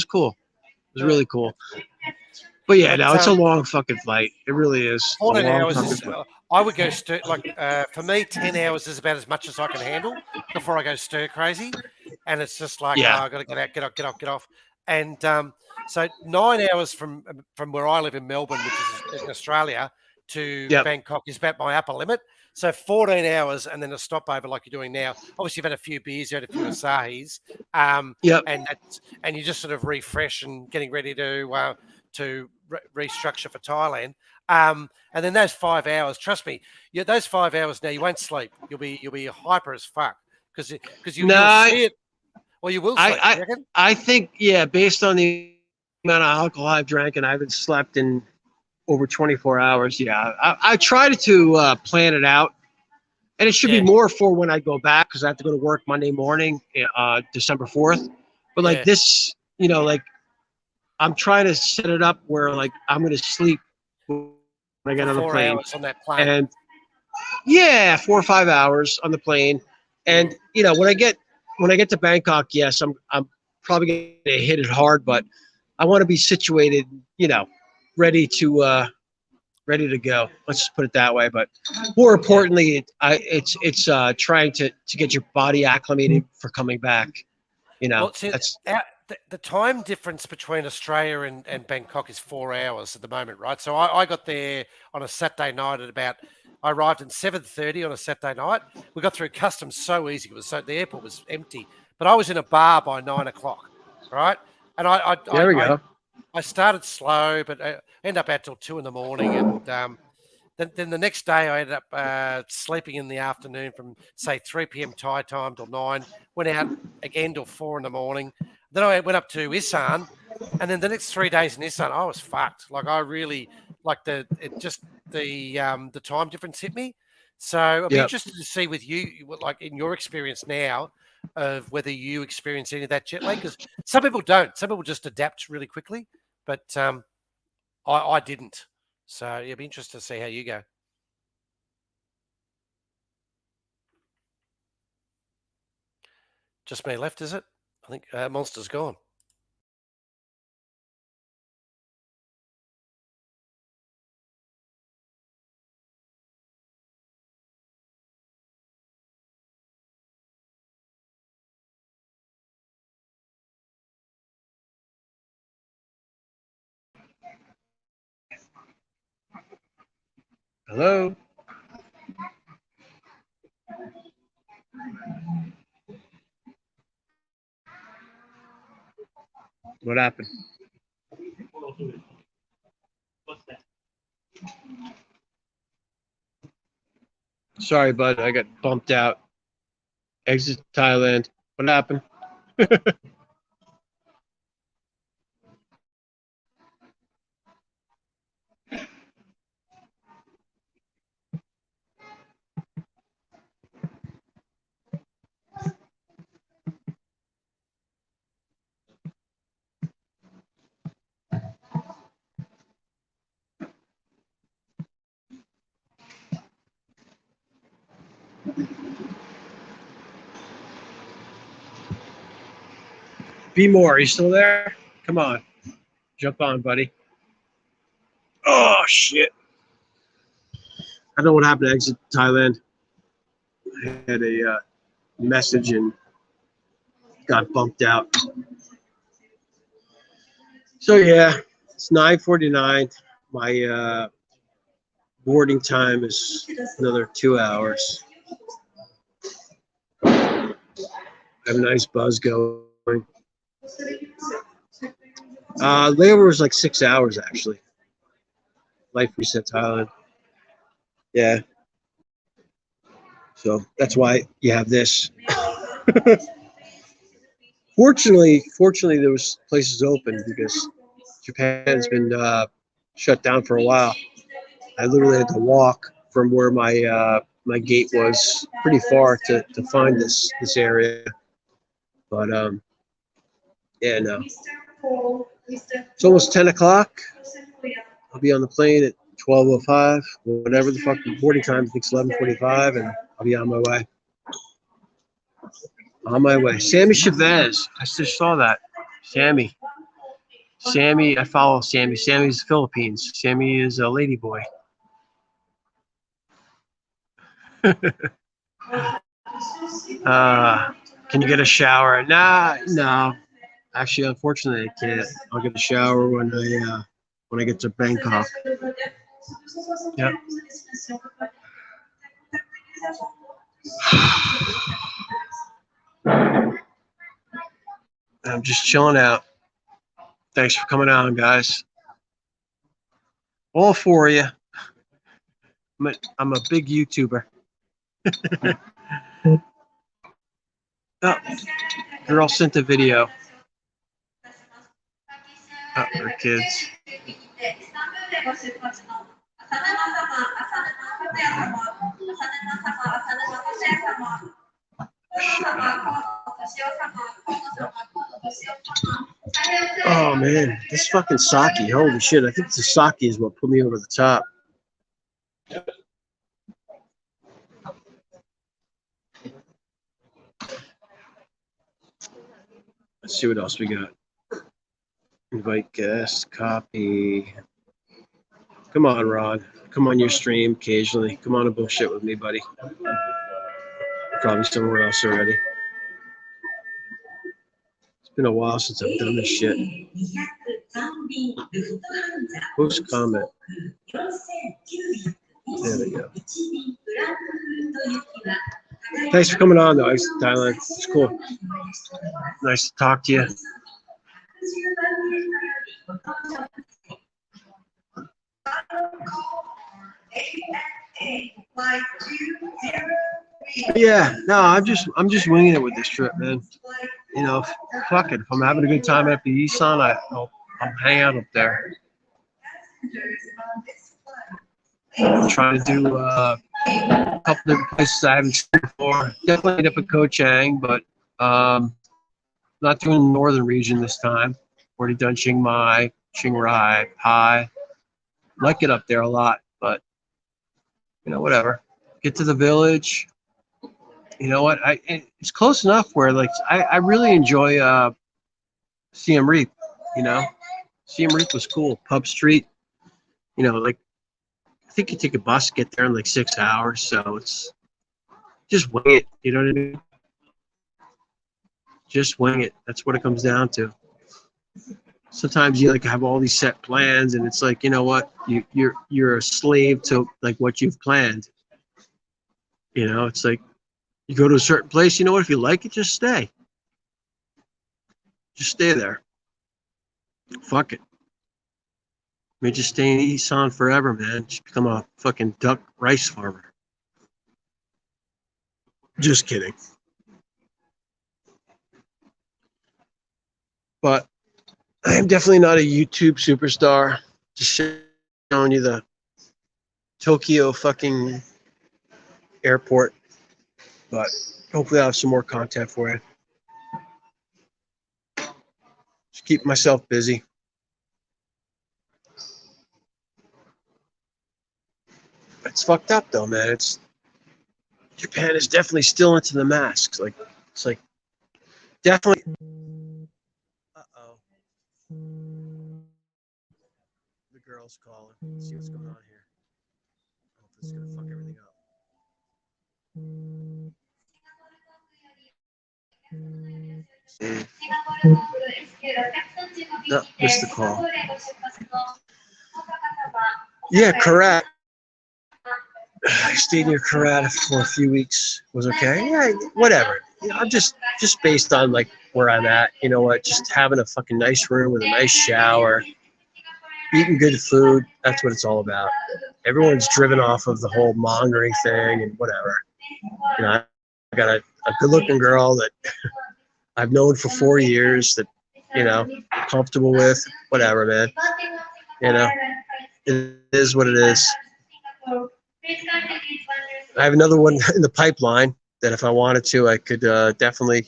cool. It was Yeah, really cool. that's cool. But yeah, But no, it's a long fucking flight. It really is. It's a 14 long hours fucking is. flight. I would go for me, 10 hours is about as much as I can handle before I go stir crazy, and it's just like, oh, Yeah. I got to get out, get off, get off, get off, and so 9 hours from where I live in Melbourne, which is in Australia, to Yep. Bangkok is about my upper limit. So 14 hours and then a stopover like you're doing now. Obviously, you've had a few beers, you had a few Asahis, Yep. and you just sort of refresh and getting ready to restructure for Thailand. And then those 5 hours, trust me, those 5 hours now you won't sleep. You'll be hyper as fuck because No, you'll see it, or you will sleep. I You reckon? I think, yeah, based on the amount of alcohol I've drank, and I haven't slept in over 24 hours. Yeah, I try to plan it out, and it should be Yeah, more for when I go back because I have to go to work Monday morning, December 4th. But like yeah, this, like I'm trying to set it up where like I'm going to sleep when I for get on the four plane, hours on that plane. and yeah, 4 or 5 hours on the plane, Mm. and when I get to Bangkok, yes, I'm probably going to hit it hard, but I want to be situated, ready to ready to go. Let's just put it that way. But more Yeah. importantly, it's trying to get your body acclimated for coming back. Well, see, That's the time difference between Australia and Bangkok is 4 hours at the moment, right? So I got there on a Saturday night at about. I arrived at 7:30 on a Saturday night. We got through customs so easy. The airport was empty, but I was in a bar by 9 o'clock, right? And there we go. I started slow, but I ended up out till 2 in the morning, and then the next day, I ended up sleeping in the afternoon from say 3 p.m. Thai time till 9. Went out again till 4 in the morning. Then I went up to Isan, and then the next 3 days in Isan, I was fucked. Like I really like the time difference hit me. So I'd be Yep. interested to see with you, like in your experience now, of whether you experience any of that jet lag, because some people don't. Some people just adapt really quickly, but I didn't. So yeah, it'd be interesting to see how you go. Just me left, is it? I think Monster's gone. Hello. What happened? Sorry, bud. I got bumped out. Exit Thailand. What happened? Be more. Are you still there? Come on. Jump on, buddy. Oh, shit. I don't know what happened to exit Thailand. I had a message and got bumped out. So, yeah, it's 9:49. My boarding time is another 2 hours. I have a nice buzz going. Layover was like 6 hours, actually. Life Reset Thailand. Yeah. So that's why you have this. Fortunately, there was places open because Japan's been shut down for a while. I literally had to walk from where my gate was pretty far to find this area. But yeah, no. It's almost 10 o'clock. I'll be on the plane at 12:05. Whatever the fuck the boarding time. I think it's 11:45, and I'll be on my way. On my way. Sammy Chavez. I just saw that. Sammy, I follow Sammy. Sammy's Philippines. Sammy is a lady boy. Can you get a shower? Nah, no. Actually, unfortunately, I can't. I'll get a shower when I get to Bangkok. Yep. I'm just chilling out. Thanks for coming on, guys. All for you. I'm a big YouTuber. Oh, girl sent a video. Oh, her kids. Oh man, this fucking sake. Holy shit. I think the sake is what put me over the top. Let's see what else we got. Invite guest, copy. Come on, Rod. Come on your stream occasionally. Come on and bullshit with me, buddy. Probably somewhere else already. It's been a while since I've done this shit. Post comment. There we go. Thanks for coming on, though, Thailand. It's cool. Nice to talk to you. Yeah, no, I'm just winging it with this trip, man. You know, fuck it. If I'm having a good time at the Isan, I'll hang out up there. I'm trying to do a couple different places I haven't seen before. Definitely end up at Koh Chang, but not doing the northern region this time. Already done Chiang Mai, Chiang Rai, Pai. Like it up there a lot, but you know, whatever. Get to the village. You know what? It's close enough where like I really enjoy Siem Reap. You know, Siem Reap was cool. Pub Street. You know, like I think you take a bus, get there in like 6 hours. So it's just wing it. You know what I mean? Just wing it. That's what it comes down to. Sometimes you like have all these set plans, and it's like, you know what? You're a slave to like what you've planned. You know, it's like you go to a certain place. You know what? If you like it, just stay. Just stay there. Fuck it. I mean, just stay in Isan forever, man. Just become a fucking duck rice farmer. Just kidding. But I am definitely not a YouTube superstar. Just showing you the Tokyo fucking airport. But hopefully I'll have some more content for you. Just keep myself busy. It's fucked up though, man. Japan is definitely still into the masks. Like it's like definitely Uh-oh. The girl's calling. Let's see what's going on here. I hope this is going to fuck everything up. No, missed the call. Yeah, correct. I stayed near Karate for a few weeks. Was okay. Yeah, whatever. You know, I'm just based on like where I'm at. You know what? Just having a fucking nice room with a nice shower, eating good food. That's what it's all about. Everyone's driven off of the whole mongering thing and whatever. You know, I got a good-looking girl that I've known for 4 years. That you know, comfortable with. Whatever, man. You know, it is what it is. I have another one in the pipeline that if I wanted to, I could definitely,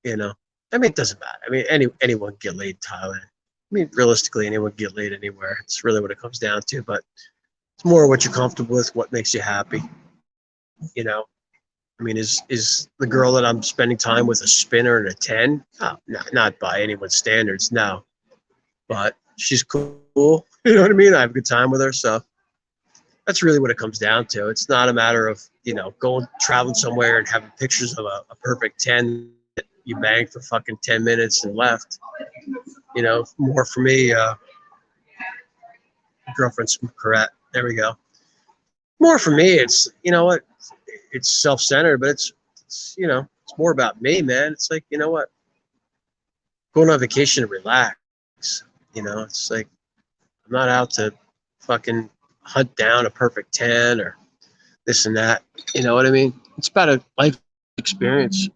you know, I mean, it doesn't matter. I mean, anyone can get laid in Thailand. I mean, realistically, anyone can get laid anywhere. It's really what it comes down to, but it's more what you're comfortable with, what makes you happy, you know? I mean, is the girl that I'm spending time with a spinner and a 10? Oh, no, not by anyone's standards, no. But she's cool, you know what I mean? I have a good time with her, so that's really what it comes down to. It's not a matter of, you know, traveling somewhere and having pictures of a perfect 10 that you banged for fucking 10 minutes and left. You know, more for me, girlfriend's correct. There we go. More for me, it's, you know what, it's self-centered, but it's, you know, it's more about me, man. It's like, you know what, going on vacation to relax. You know, it's like, I'm not out to fucking hunt down a perfect 10 or this and that. You know what I mean? It's about a life experience.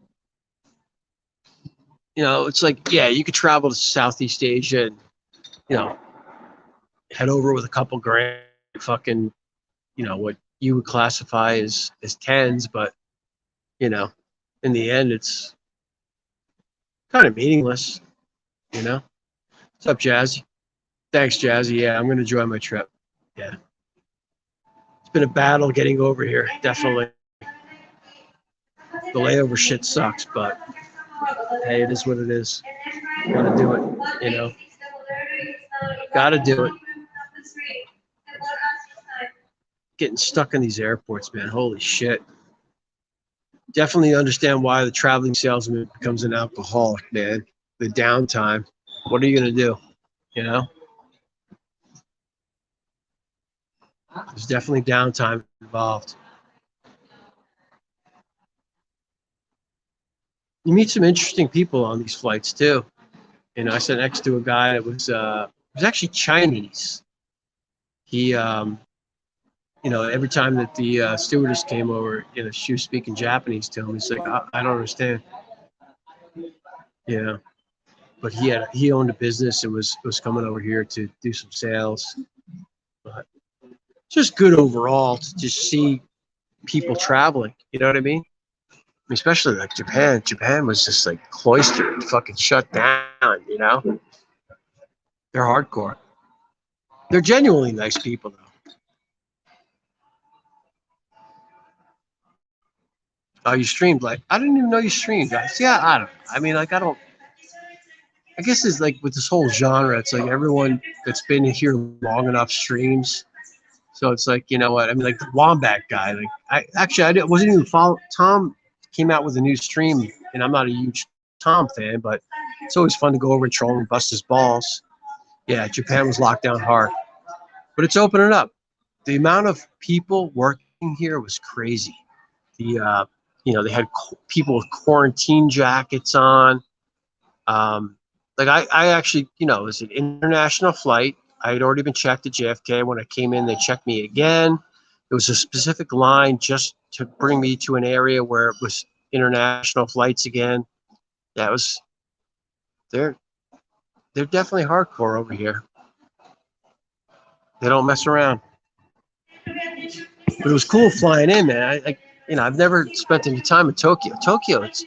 You know, it's like, yeah, you could travel to Southeast Asia and, you know, head over with a couple grand, fucking, you know, what you would classify as 10s, but, you know, in the end, it's kind of meaningless, you know? What's up, Jazzy? Thanks, Jazzy. Yeah, I'm going to enjoy my trip. Yeah. It's been a battle getting over here, definitely. The layover shit sucks, but hey, it is what it is. Gotta do it, you know? Gotta do it. Getting stuck in these airports, man. Holy shit. Definitely understand why the traveling salesman becomes an alcoholic, man. The downtime. What are you going to do? You know? There's definitely downtime involved. You meet some interesting people on these flights, too. You know, I sat next to a guy that was actually Chinese. He, you know, every time that the stewardess came over, you know, she was speaking Japanese to him. He's like, I don't understand. You know, but he owned a business and was coming over here to do some sales. But just good overall to just see people traveling. You know what I mean? Especially like Japan. Japan was just like cloistered, fucking shut down. You know, they're hardcore. They're genuinely nice people, though. Oh, you streamed? Like, I didn't even know you streamed, guys. Yeah, I don't know. I mean, like, I guess it's like with this whole genre, it's like everyone that's been here long enough streams. So it's like, you know what? I mean, like the Wombat guy. Like, I wasn't even following. Tom came out with a new stream, and I'm not a huge Tom fan, but it's always fun to go over and troll and bust his balls. Yeah, Japan was locked down hard, but it's opening up. The amount of people working here was crazy. You know, they had people with quarantine jackets on. Like I actually, you know, it was an international flight. I had already been checked at JFK. When I came in, they checked me again. It was a specific line just to bring me to an area where it was international flights again. That was, they're definitely hardcore over here. They don't mess around. But it was cool flying in, man. You know, I've never spent any time in Tokyo. Tokyo, it's,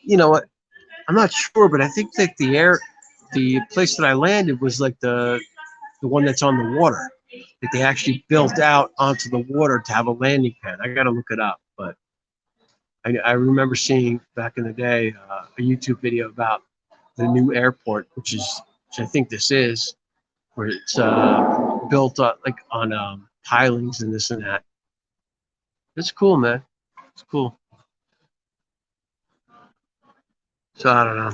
you know what? I'm not sure, but I think that the place that I landed was like the one that's on the water. That they actually built out onto the water to have a landing pad. I got to look it up, but I remember seeing back in the day a YouTube video about the new airport, which I think this is, where it's built up like on pilings and this and that. It's cool, man. It's cool. So I don't know.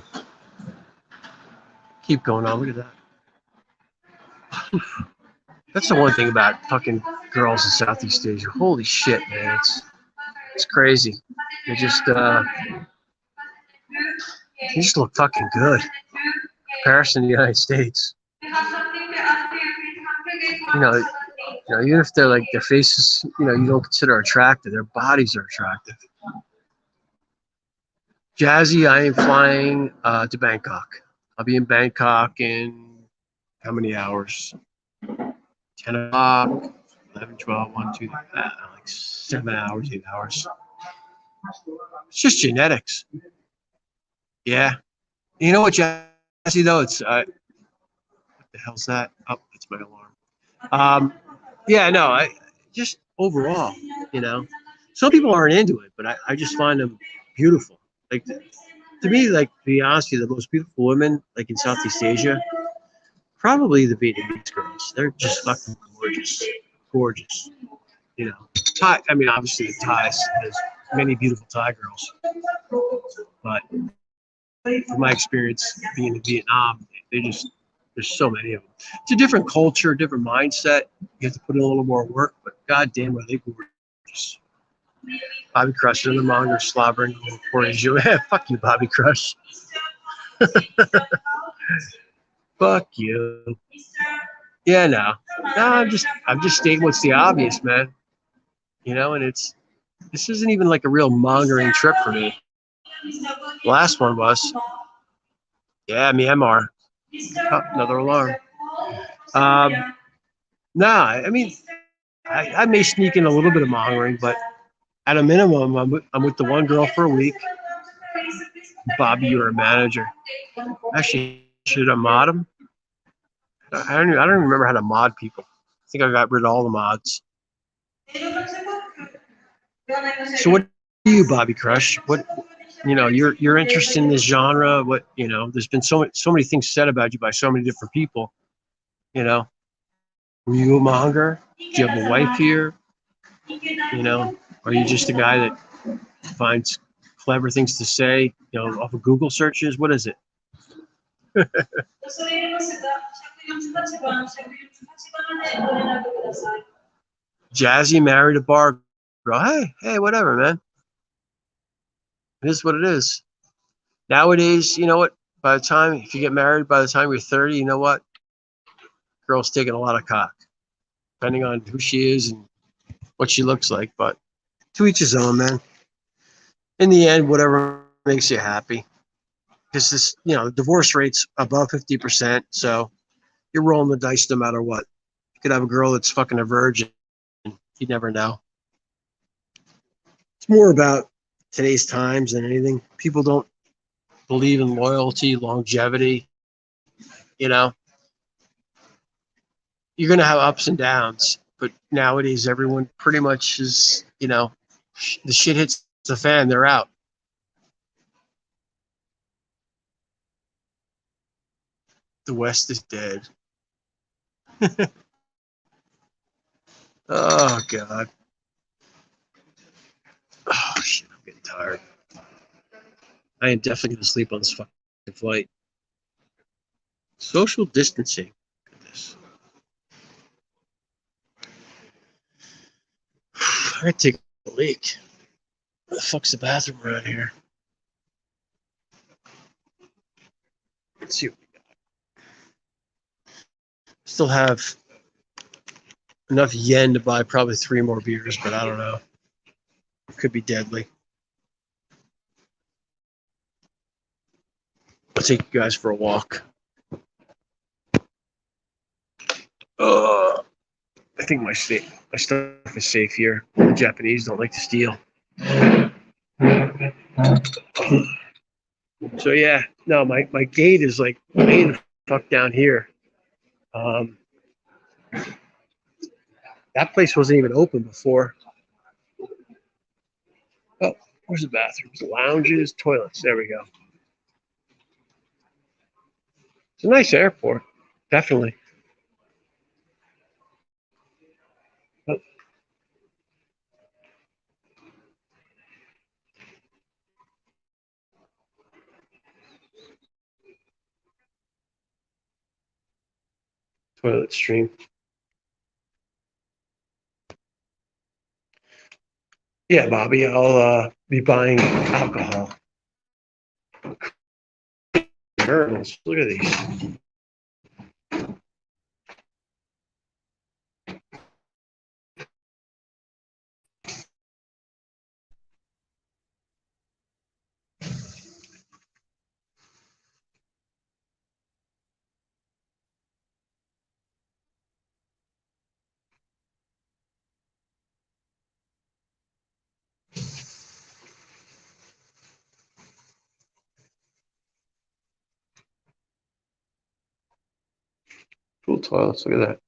Keep going on. Look at that. That's the one thing about fucking girls in Southeast Asia. Holy shit, man. It's crazy. They just look fucking good. In comparison to the United States. You know, even if they're like their faces, you don't consider attractive, their bodies are attractive. Jazzy, I am flying to Bangkok. I'll be in Bangkok in how many hours? 10 o'clock, 11, 12, 1, 2, like 7 hours, 8 hours. It's just genetics. Yeah. You know what, Jazzy, though? It's, what the hell's that? Oh, that's my alarm. Yeah, no, I just overall, some people aren't into it, but I just find them beautiful. Like, to me, like, to be honest with you, the most beautiful women, like in Southeast Asia, probably the Vietnamese girls. They're just fucking gorgeous. Gorgeous. Thai, I mean, obviously the Thais, there's many beautiful Thai girls. But from my experience being in Vietnam, there's so many of them. It's a different culture, different mindset. You have to put in a little more work, but goddamn, are they gorgeous. Bobby Crush, another monger, slobbering, poor Asia. Fuck you, Bobby Crush. Fuck you. Yeah, no, I'm just stating what's the obvious, man. And this isn't even like a real mongering trip for me. The last one was, yeah, Myanmar. Oh, another alarm. I mean, I may sneak in a little bit of mongering, but at a minimum, I'm with the one girl for a week. Bobby, you're a manager. Actually, should I mod him? I don't even remember how to mod people. I think I got rid of all the mods. So what do you, Bobby Crush? What, you're interested in this genre? What, there's been so many things said about you by so many different people. Were you a monger? Do you have a wife here? Are you just a guy that finds clever things to say, off of Google searches? What is it? Jazzy married a bar girl. Hey, whatever, man. It is what it is. Nowadays, you know what? If you get married, by the time you're 30, you know what? Girl's taking a lot of cock, depending on who she is and what she looks like. But to each his own, man. In the end, whatever makes you happy. Because this, the divorce rate's above 50%. So you're rolling the dice no matter what. You could have a girl that's fucking a virgin. You never know. It's more about today's times than anything. People don't believe in loyalty, longevity. You're going to have ups and downs. But nowadays, everyone pretty much is, the shit hits the fan, they're out. The West is dead. Oh, God. Oh, shit, I'm getting tired. I am definitely going to sleep on this fucking flight. Social distancing. Goodness. I gotta take a leak. Where the fuck's the bathroom around here? Let's see what we got. Still have enough yen to buy probably 3 more beers, but I don't know. It could be deadly. I'll take you guys for a walk. I think my stuff is safe here. The Japanese don't like to steal. So yeah, no, my gate is like way the fuck down here. That place wasn't even open before. Oh, where's the bathrooms? Lounges, toilets. There we go. It's a nice airport, definitely. Oh, toilet stream. Yeah, Bobby, I'll be buying alcohol. Urinals. Look at these. Cool toilets. Look at that.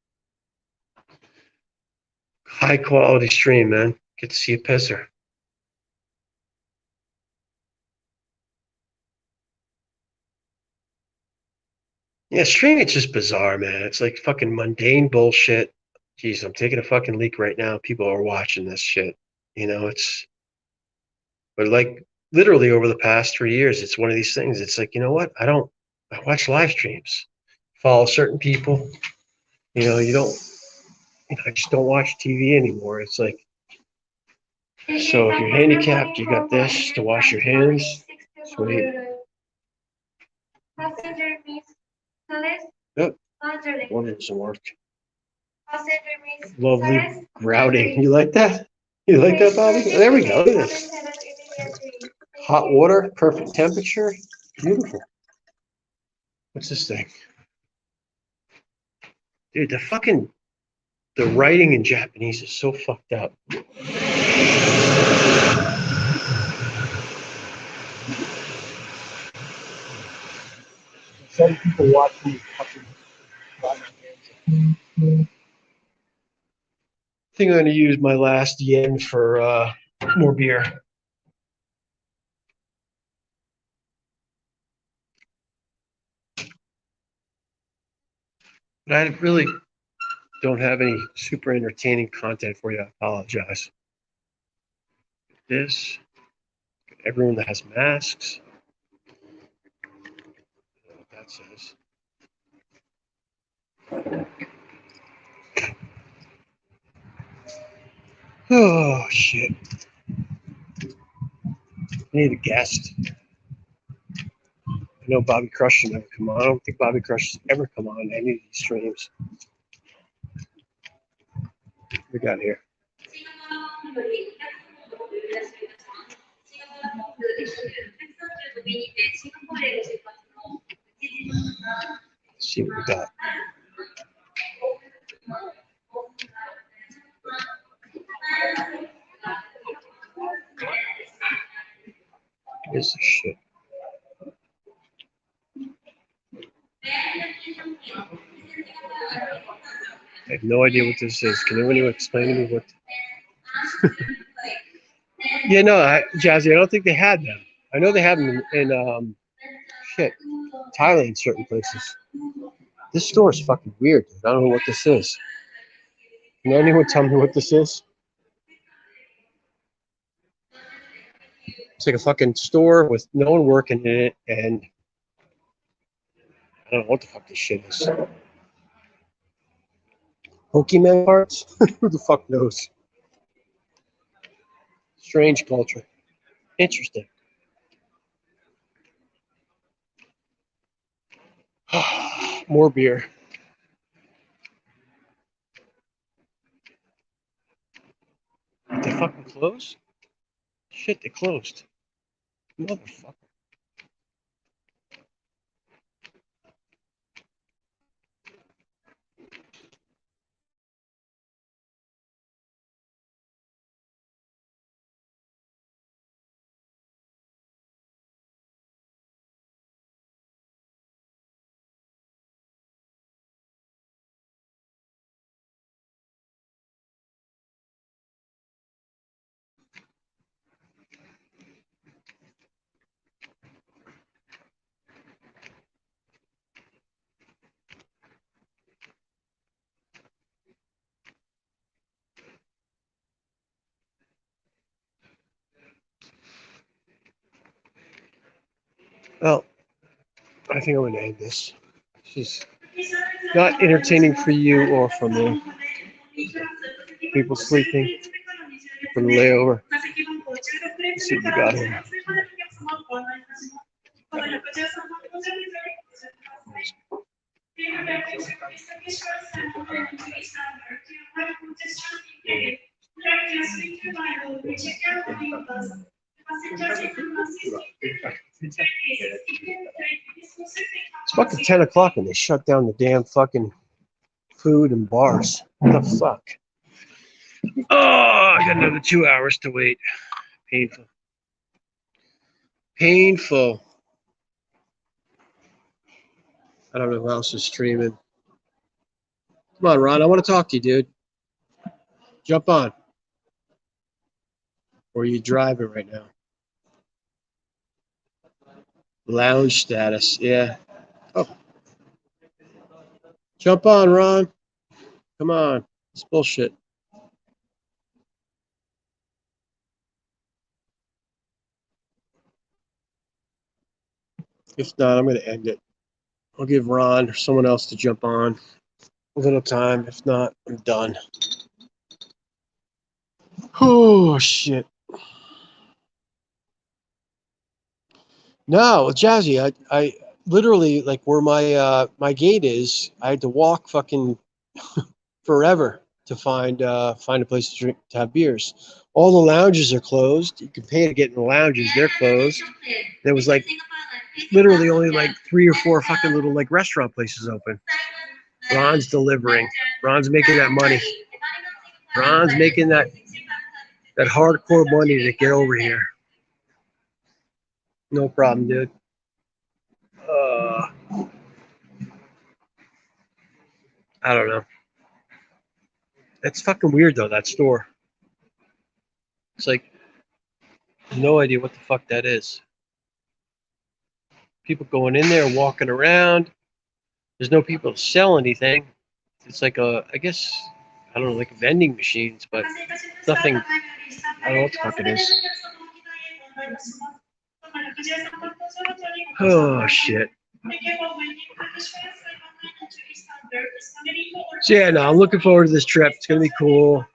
High quality stream, man. Get to see a pisser. Yeah, streaming's just bizarre, man. It's like fucking mundane bullshit. Jeez, I'm taking a fucking leak right now. People are watching this shit. It's but like literally over the past 3 years, it's one of these things. It's like, you know what? I watch live streams, follow certain people. You don't, I just don't watch TV anymore. It's like, so if you're handicapped, you got this to wash your hands. Sweet. Yep. One doesn't work. Lovely grouting. You like that? You like that, Bobby? There we go. Look at this. Hot water, perfect temperature. Beautiful. What's this thing? Dude, the writing in Japanese is so fucked up. Some people watch me fucking. I think I'm going to use my last yen for more beer. But I really don't have any super entertaining content for you. I apologize. This, everyone that has masks. I don't know what that says. Oh, shit. I need a guest. I know Bobby Crush should never come on. I don't think Bobby Crush has ever come on any of these streams. What we got here? Let's see what we got. What is this shit? I have no idea what this is. Can anyone explain to me what? Yeah, no, Jazzy, I don't think they had them. I know they have them in shit, Thailand, certain places. This store is fucking weird, dude. I don't know what this is. Can anyone tell me what this is? It's like a fucking store with no one working in it, and I don't know what the fuck this shit is. Pokemon parts? Who the fuck knows? Strange culture. Interesting. More beer. Did they fucking close? Shit, they closed. Motherfucker. Well, I think I'm going to end this. She's not entertaining for you or for me. People sleeping for the layover. Let's see what we got here. It's fucking 10 o'clock and they shut down the damn fucking food and bars. What the fuck? Oh, I got another 2 hours to wait. Painful. Painful. I don't know who else is streaming. Come on, Ron. I want to talk to you, dude. Jump on. Or are you driving right now? Lounge status. Yeah. Oh. Jump on, Ron. Come on. It's bullshit. If not, I'm going to end it. I'll give Ron or someone else to jump on. A little time. If not, I'm done. Oh, shit. No, Jazzy, I literally, like, where my gate is, I had to walk fucking forever to find a place to drink, to have beers. All the lounges are closed. You can pay to get in the lounges; they're closed. There was like literally only like 3 or 4 fucking little like restaurant places open. Ron's delivering. Ron's making that money. Ron's making that hardcore money to get over here. No problem, dude. I don't know. It's fucking weird though, that store. It's like no idea what the fuck that is. People going in there, walking around. There's no people to sell anything. It's like I guess, I don't know, like vending machines, but nothing. I don't know what the fuck it is. Oh shit. So yeah, no, I'm looking forward to this trip. It's gonna be cool.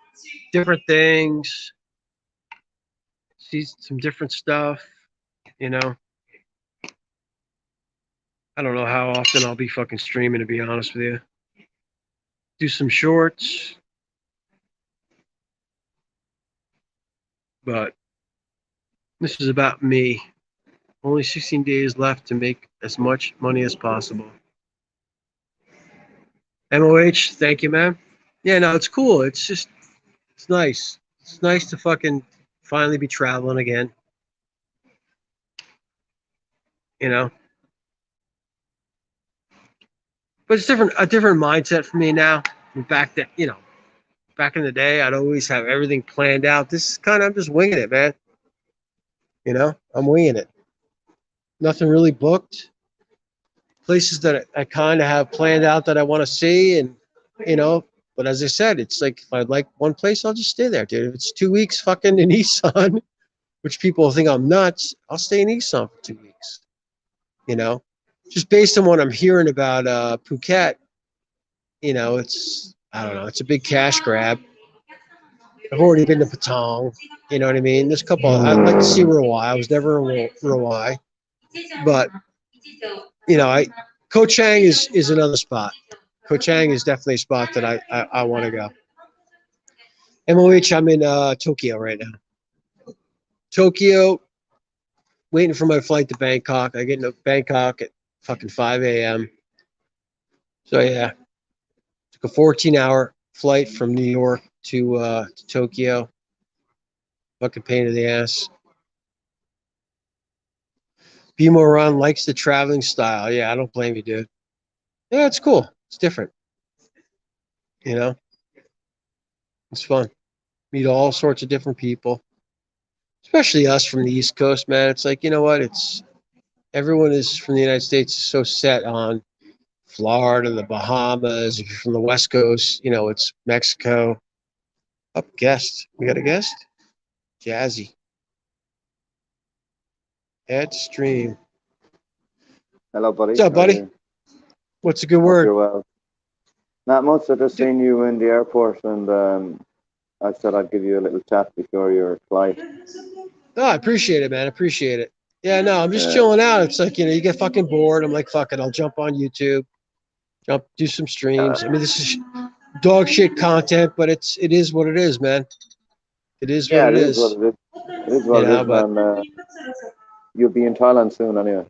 Different things. See some different stuff. You know. I don't know how often I'll be fucking streaming, to be honest with you. Do some shorts. But this is about me. Only 16 days left to make as much money as possible. MOH, thank you, man. Yeah, no, it's cool. It's just, it's nice. It's nice to fucking finally be traveling again. You know? But it's a different mindset for me now. Back then, back in the day, I'd always have everything planned out. This is kind of, I'm just winging it, man. I'm winging it. Nothing really booked. Places that I kind of have planned out that I want to see, and but as I said, it's like if I like one place, I'll just stay there, dude. If it's 2 weeks fucking in Nissan, which people think I'm nuts, I'll stay in Nissan for 2 weeks. Just based on what I'm hearing about Phuket, it's, I don't know, it's a big cash grab. I've already been to Patong, you know what I mean? There's a couple. I'd like to see Rawai. I was never in Rawai, but Koh Chang is another spot. Koh Chang is definitely a spot that I want to go. MOH, I'm in Tokyo right now. Tokyo, waiting for my flight to Bangkok. I get into Bangkok at fucking 5 a.m. So yeah, took a 14-hour flight from New York to Tokyo. Fucking pain in the ass. B Moran likes the traveling style. Yeah, I don't blame you, dude. Yeah, it's cool. It's different. It's fun. Meet all sorts of different people, especially us from the East Coast, man. It's like, you know what? It's everyone is from the United States is so set on Florida, the Bahamas. If you're from the West Coast, it's Mexico. Up guest. We got a guest? Jazzy. Add stream. Hello, buddy. What's up, How are buddy? you? What's a good Hope word? you're well. Not much. I just D- seen you in the airport, and I said I'd give you a little chat before your flight. Oh, I appreciate it, man. I appreciate it. Yeah, no, I'm just Uh, chilling out. It's like, you get fucking bored. I'm like, fuck it. I'll jump on YouTube, do some uh, streams. I mean, this is dog shit content, but it is what it is, man. It is what yeah, it it is what is, it is. It is what it is, but man. You'll be in Thailand soon, anyway.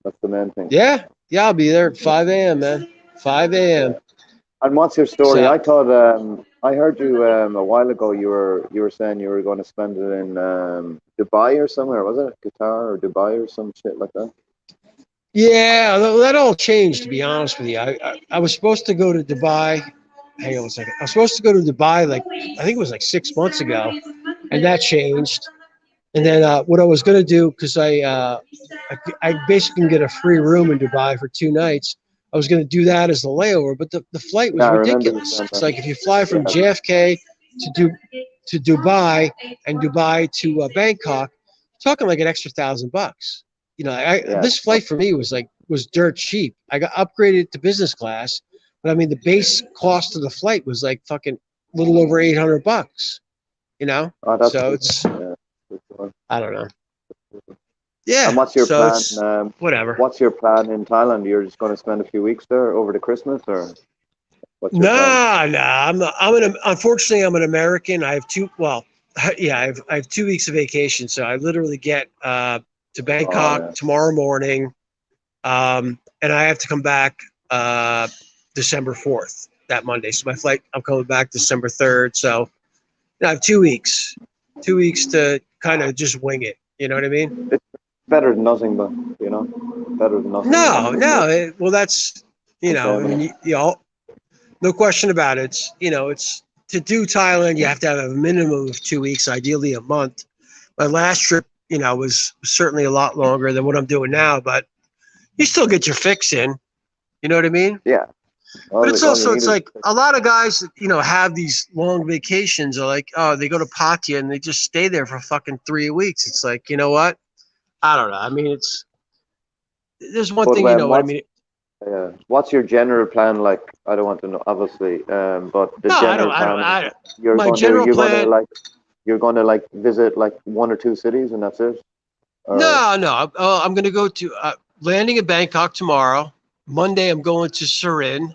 That's the main thing. yeah, I'll be there at 5 a.m., man. 5 Yeah. a.m. And what's your story? So, I thought I heard you a while ago. You were saying you were going to spend it in Dubai or somewhere. Was it Qatar or Dubai or some shit like that? yeah, that all changed, to be honest with you. I was supposed to go to Dubai. Hang on a second. I was supposed to go to Dubai, like, I think it was like 6 months ago, and that changed. And then what I was going to do, because I basically can get a free room in Dubai for 2 nights. I was going to do that as the layover, but the flight Yeah, was I remember you ridiculous. saying It's that. like if you fly from Yeah, JFK to Dubai and Dubai to Bangkok, you're talking like an extra $1,000. yeah. This flight for me was dirt cheap. I got upgraded to business class, but I mean the base cost of the flight was like fucking little over $800. You know, Oh, that's so good. it's Yeah. Good one. I don't know. And Yeah, what's your so plan? it's whatever. What's your plan in Thailand? You're just going to spend a few weeks there over the Christmas, or what's your plan? Nah. Unfortunately, I'm an American. I have two. Well, yeah, I have 2 weeks of vacation, so I literally get to Oh Bangkok yeah. tomorrow morning, and I have to come back December 4th, that Monday. So my flight, I'm coming back December 3rd. So I have 2 weeks, 2 weeks to kind of just wing it. You know what I mean? It's better than nothing, but better than nothing. No, That's no. Well, that's okay, I mean, man. no question about it. It's to do Thailand, you have to have a minimum of 2 weeks, ideally a month. My last trip, was certainly a lot longer than what I'm doing now, but you still get your fix in. You know what I mean? Yeah. But it's All you also, need it's is like a lot of guys that, have these long vacations are like, oh, they go to Pattaya and they just stay there for fucking 3 weeks. It's like, you know what? I don't know. I mean, there's one but thing, what I mean? what's your general plan like? I don't want to know, obviously, but the No, general plan is my general you're going to plan. like visit like one or two cities and that's it, or No. I'm going to go to landing in Bangkok tomorrow. Monday, I'm going to Surin.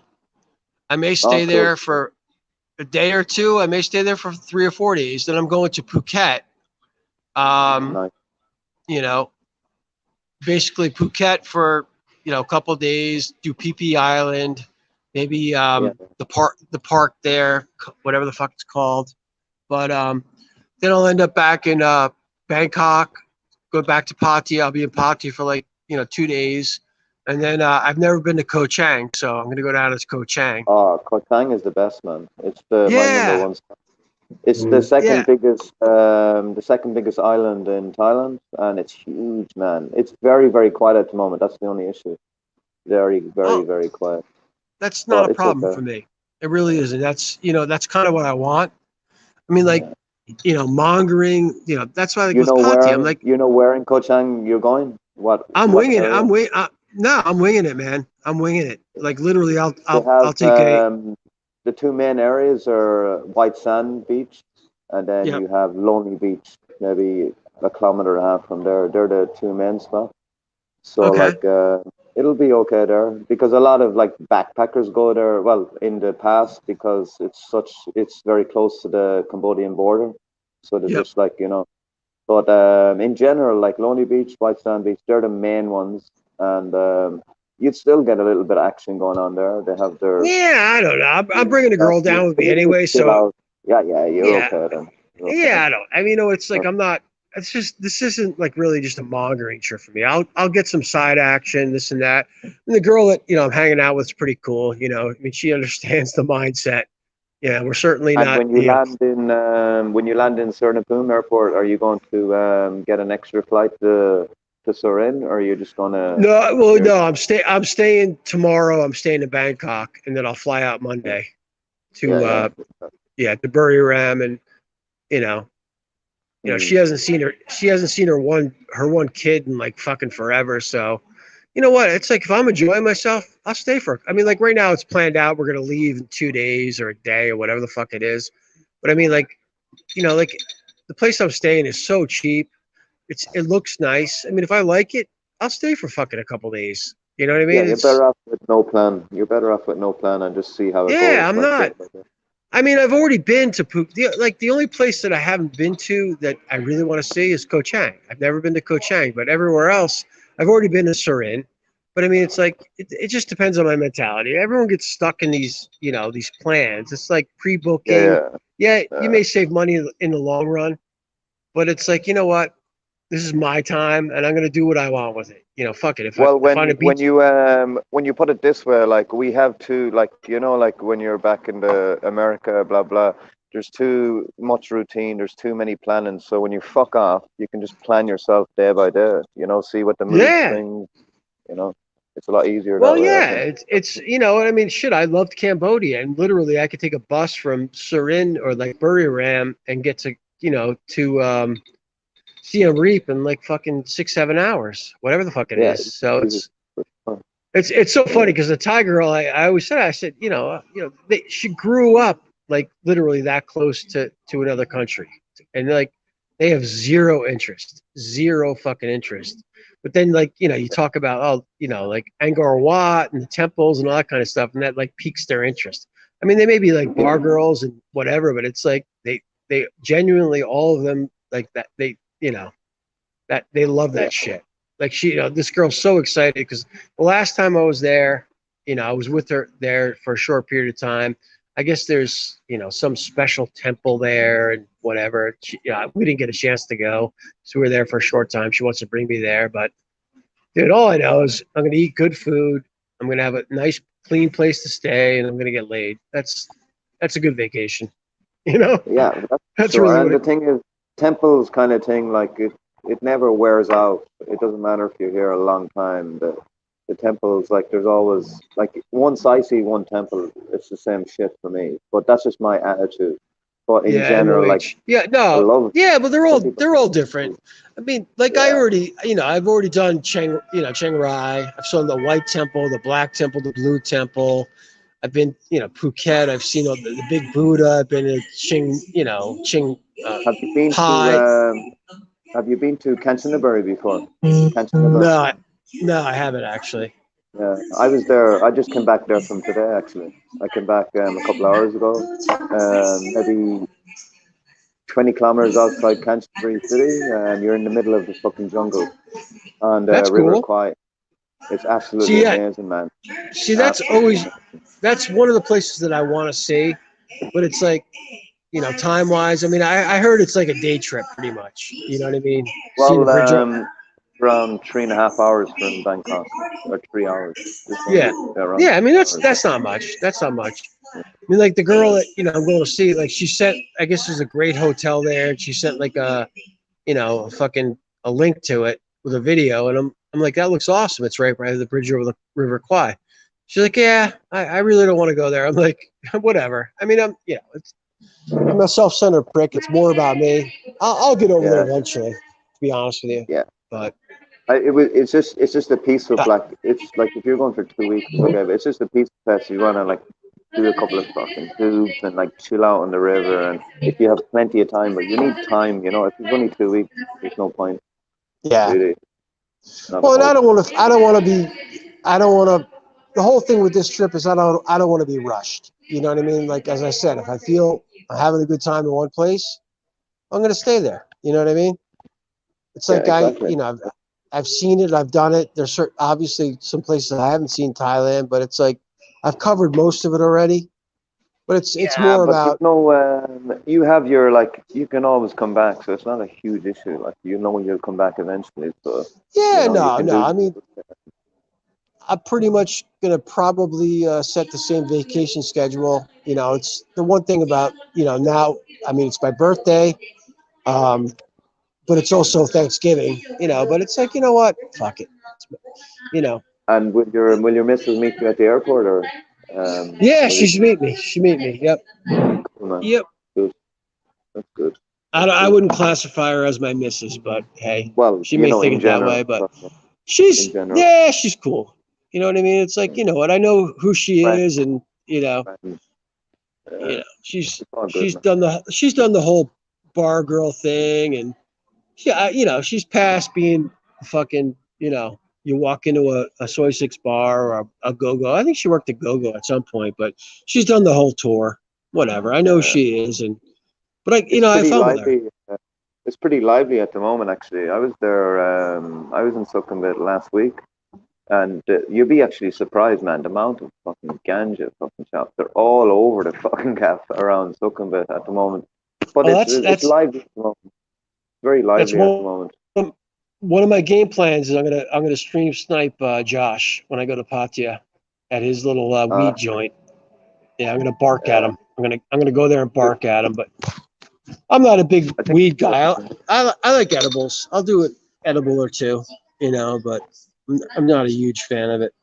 I may oh stay cool, there for a day or two. I may stay there for 3 or 4 days. Then I'm going to Phuket. Um, nice, you know, basically Phuket for a couple of days. Do PP Island, maybe yeah. the park there, whatever the fuck it's called. But then I'll end up back in Bangkok. Go back to Pattaya. I'll be in Pattaya for like 2 days, and then I've never been to Koh Chang, so I'm gonna go down to Koh Chang. Oh, Koh Tang is the best, man. It's my number Yeah, one. It's yeah. the second biggest island in Thailand, and it's huge, man. It's very, very quiet at the moment. That's the only issue. Very, very, Oh, very quiet. that's not But a it's problem okay. for me. It really isn't. That's kind of what I want. I mean, like, Yeah. mongering. That's why, like with Pattaya, I'm like, You know where in Koh Chang you're going? I'm What winging it. area? No, I'm winging it, man. I'm winging it. Like literally, I'll They I'll have I'll take a the two main areas are White Sand Beach, and then yeah. you have Lonely Beach, maybe a kilometer and a half from there. They're the two main spots. So Okay. like it'll be okay there because a lot of like backpackers go there. Well, in the past because it's very close to the Cambodian border, so they're Yep. just like But in general, like Lonely Beach, White Sand Beach, they're the main ones, and you'd still get a little bit of action going on there. They have their Yeah, I don't know. I'm bringing a girl you down with me can just anyway, chill so out. Yeah, yeah, you're yeah, okay then. You're okay. yeah. I don't. I mean, it's like I'm not. It's just this isn't like really just a mongering trip for me. I'll get some side action, this and that. And the girl that I'm hanging out with is pretty cool. I mean, she understands the mindset. Yeah, we're certainly And not. when you land in Suvarnabhumi Airport, are you going to get an extra flight to Surin, or are you just gonna No, well, you're no. I'm staying tomorrow. I'm staying in Bangkok, and then I'll fly out Monday yeah, to yeah. to Buriram, and you know Mm. she hasn't seen her one kid in like fucking forever. So you know what? It's like if I'm enjoying myself, I'll stay for. I mean, like right now, it's planned out. We're gonna leave in 2 days or a day or whatever the fuck it is. But I mean, like, you know, like the place I'm staying is so cheap. It looks nice. I mean, if I like it, I'll stay for fucking a couple days. You know what I Yeah, mean? you're better off with no plan. You're better off with no plan and just see how it Yeah, goes. I'm Like day not. by day. I mean, I've already been to like the only place that I haven't been to that I really want to see is Koh Chang. I've never been to Koh Chang, but everywhere else, I've already been to Surin. But I mean, it's like it just depends on my mentality. Everyone gets stuck in these, you know, these plans. It's like pre-booking. Yeah, Yeah, yeah. you may save money in the long run, but it's like, you know what? This is my time, and I'm gonna do what I want with it. You know, fuck it. If I Well, if I beat, when you put it this way, like we have to, like you know, like when you're back in the America, blah blah. There's too much routine. There's too many planning. So when you fuck off, you can just plan yourself day by day. You know, see what the mood yeah. swings. You know, it's a lot easier that Well, way, I yeah, think. it's you know, I mean, shit, I loved Cambodia, and literally, I could take a bus from Surin or like Buriram and get to, you know, to Siem Reap in like fucking 6 7 hours, whatever the fuck it Yeah, is. So easy. it's so funny Yeah, because the Thai girl, I always said, I said, you know, she grew up like literally that close to another country, and like they have zero fucking interest. But then, like, you know, you talk about, oh, you know, like Angkor Wat and the temples and all that kind of stuff, and that like piques their interest. I mean, they may be like bar girls and whatever, but it's like they genuinely, all of them, like that, they, you know, that they love yeah, that shit. Like she, you know, this girl's so excited because the last time I was there, you know, I was with her there for a short period of time. I guess there's, you know, some special temple there and whatever. We didn't get a chance to go, so we were there for a short time. She wants to bring me there, but dude, all I know is I'm gonna eat good food. I'm gonna have a nice, clean place to stay, and I'm gonna get laid. That's a good vacation, you know. yeah. That's for That's sure. really And what the it. thing is, temples kind of thing, like it never wears out. It doesn't matter if you're here a long time. The temples, like there's always like once I see one temple, it's the same shit for me. But that's just my attitude. But in Yeah, general, like MOH. Yeah, I no, love yeah, but some people. they're all different. I mean, like I Yeah, already, you know, I've already done Chiang Rai. I've seen the White Temple, the Black Temple, the Blue Temple. I've been, you know, Phuket. I've seen all the Big Buddha. I've been to Ching uh, have you been to Pai. Have you been to Canterbury before? Canterbury. No, no, I haven't actually. Yeah, I was there. I just came back there from today, actually. I came back a couple of hours ago, maybe 20 kilometers outside Canterbury City, and you're in the middle of the fucking jungle on the That's River cool. Kwai. It's absolutely See, yeah, amazing, man. see, Absolutely that's one of the places that I want to see, but it's like, you know, time wise. I mean, I heard it's like a day trip, pretty much. You know what I mean? Seeing the well, bridge. around 3.5 hours from Bangkok, or 3 hours, just Yeah, under, yeah, around yeah. I mean, 3 hours. that's not much. That's not much. I mean, like the girl that, you know, I'm going to see, like she sent. I guess there's a great hotel there, and she sent like a, you know, a link to it with a video, and I'm like, that looks awesome. It's right by the bridge over the River Kwai. She's like, yeah, I really don't want to go there. I'm like, whatever. I mean, I'm a self-centered prick. It's more about me. I'll get over there Yeah, eventually, to be honest with you. yeah. But It's just a peaceful, like, it's like if you're going for 2 weeks, it's okay, but it's just a peaceful place. You want to like do a couple of fucking tubes and like chill out on the river, and if you have plenty of time, but you need time, you know. If it's only 2 weeks, there's no point yeah. really. Not a Well, and I hope. don't want to. I don't want to be. I don't want to. The whole thing with this trip is I don't want to be rushed. You know what I mean? Like as I said, if I feel I'm having a good time in one place, I'm going to stay there. You know what I mean? It's Yeah, like exactly. I've seen it, I've done it. There's obviously some places I haven't seen Thailand, but it's like I've covered most of it already. But it's Yeah, more but you about know, you have your like, you can always come back, so it's not a huge issue. Like you know, you'll come back eventually, so you yeah, know you no, can no. do. I mean, I'm pretty much gonna probably set the same vacation schedule. You know, it's the one thing about, you know, now. I mean, it's my birthday, um, but it's also Thanksgiving. You know, but it's like, you know what? Fuck it. You know. And will your missus meet you at the airport, or Yeah, will you? she should meet me. She meet me. Yep. Cool, man. Yep. Good. That's good. I That's don't, I good. wouldn't classify her as my missus, but hey, Well, she you may know, think in it that general. way. But in general? Yeah, she's cool. You know what I mean? It's like, you know what, I know who she Friends, is, and friends. she's It's all good, man. she's done the whole bar girl thing, and she's past being fucking, you walk into a soy six bar or a go-go. I think she worked at go-go at some point, but she's done the whole tour. Whatever. I know who she is, but It's I pretty fun with her. lively. It's pretty lively at the moment, actually. I was there. I was in Sukhumvit last week, and you'd be actually surprised, man. The amount of fucking ganja fucking shops. They're all over the fucking gap around Sukhumvit at the moment. But Oh, it's lively at the moment. It's very that's lively at the moment. one of my game plans is I'm gonna stream snipe Josh when I go to Pattaya at his little weed joint. Yeah, I'm gonna bark at him. I'm gonna go there and bark at him. But I'm not a big I think weed guy. I like edibles. I'll do an edible or two, but I'm not a huge fan of it.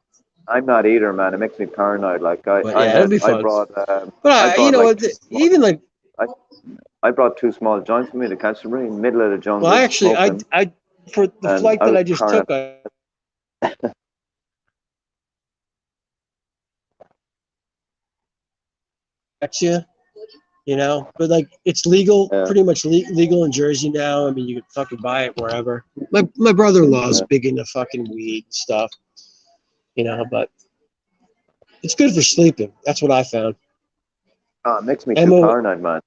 I'm not either, man. It makes me paranoid. Like But yeah, it'll be I fun. brought But like even like, I brought 2 small joints with me to Canterbury, in the middle of the jungle. well, I actually smoking, I for the and flight I that was I just paranoid. took, but like it's legal, Yeah. pretty much legal in Jersey now. I mean, you can fucking buy it wherever. My brother-in-law's big into fucking weed stuff, but it's good for sleeping. That's what I found. Oh, it makes me too paranoid, man.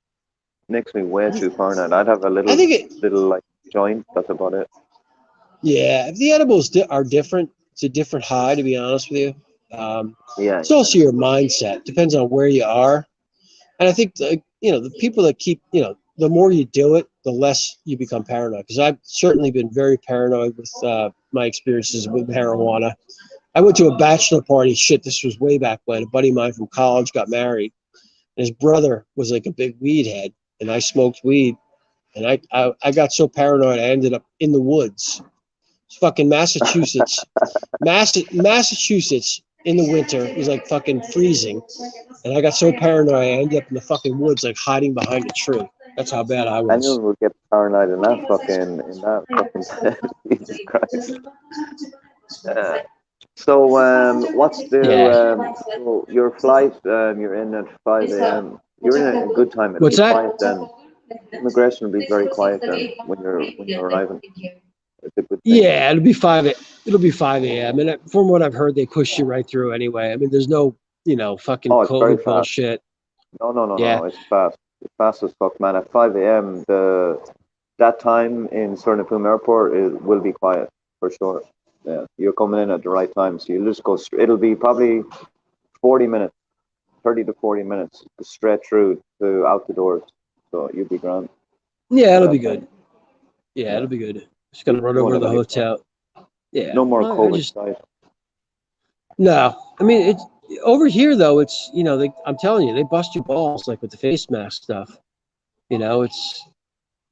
Makes me way too paranoid. I'd have a I think little like joint. That's about it. Yeah, the edibles are different. It's a different high, to be honest with you. Yeah. It's also your mindset. Depends on where you are. And I think, the people that keep, the more you do it, the less you become paranoid. Because I've certainly been very paranoid with my experiences with marijuana. I went to a bachelor party. Shit, this was way back when. A buddy of mine from college got married. And his brother was like a big weed head. And I smoked weed. And I got so paranoid, I ended up in the woods. It's fucking Massachusetts. Massachusetts in the winter is like fucking freezing. And I got so paranoid, I ended up in the fucking woods, like hiding behind a tree. That's how bad I was. Anyone would get paranoid in that fucking Jesus Christ. So what's the so your flight? You're in at 5 a.m. You're in a good time. It'll be quiet then. Immigration will be very quiet then when you're arriving. It's a good thing. Yeah, it'll be 5 a.m. And from what I've heard, they push you right through anyway. I mean, there's no, fucking it's very COVID fast. bullshit. No. It's fast. It's fast as fuck, man. At 5 a.m. that time in Suvarnabhumi Airport will be quiet for sure. Yeah, you're coming in at the right time, so you'll just go straight. It'll be probably 40 minutes, 30 to 40 minutes straight through to out the doors. So you'll be grand. Yeah, it'll be good. Yeah, it'll be good. Just gonna run over to the hotel. Yeah. No more COVID. No, I mean it's over here though. It's I'm telling you, they bust your balls like with the face mask stuff. It's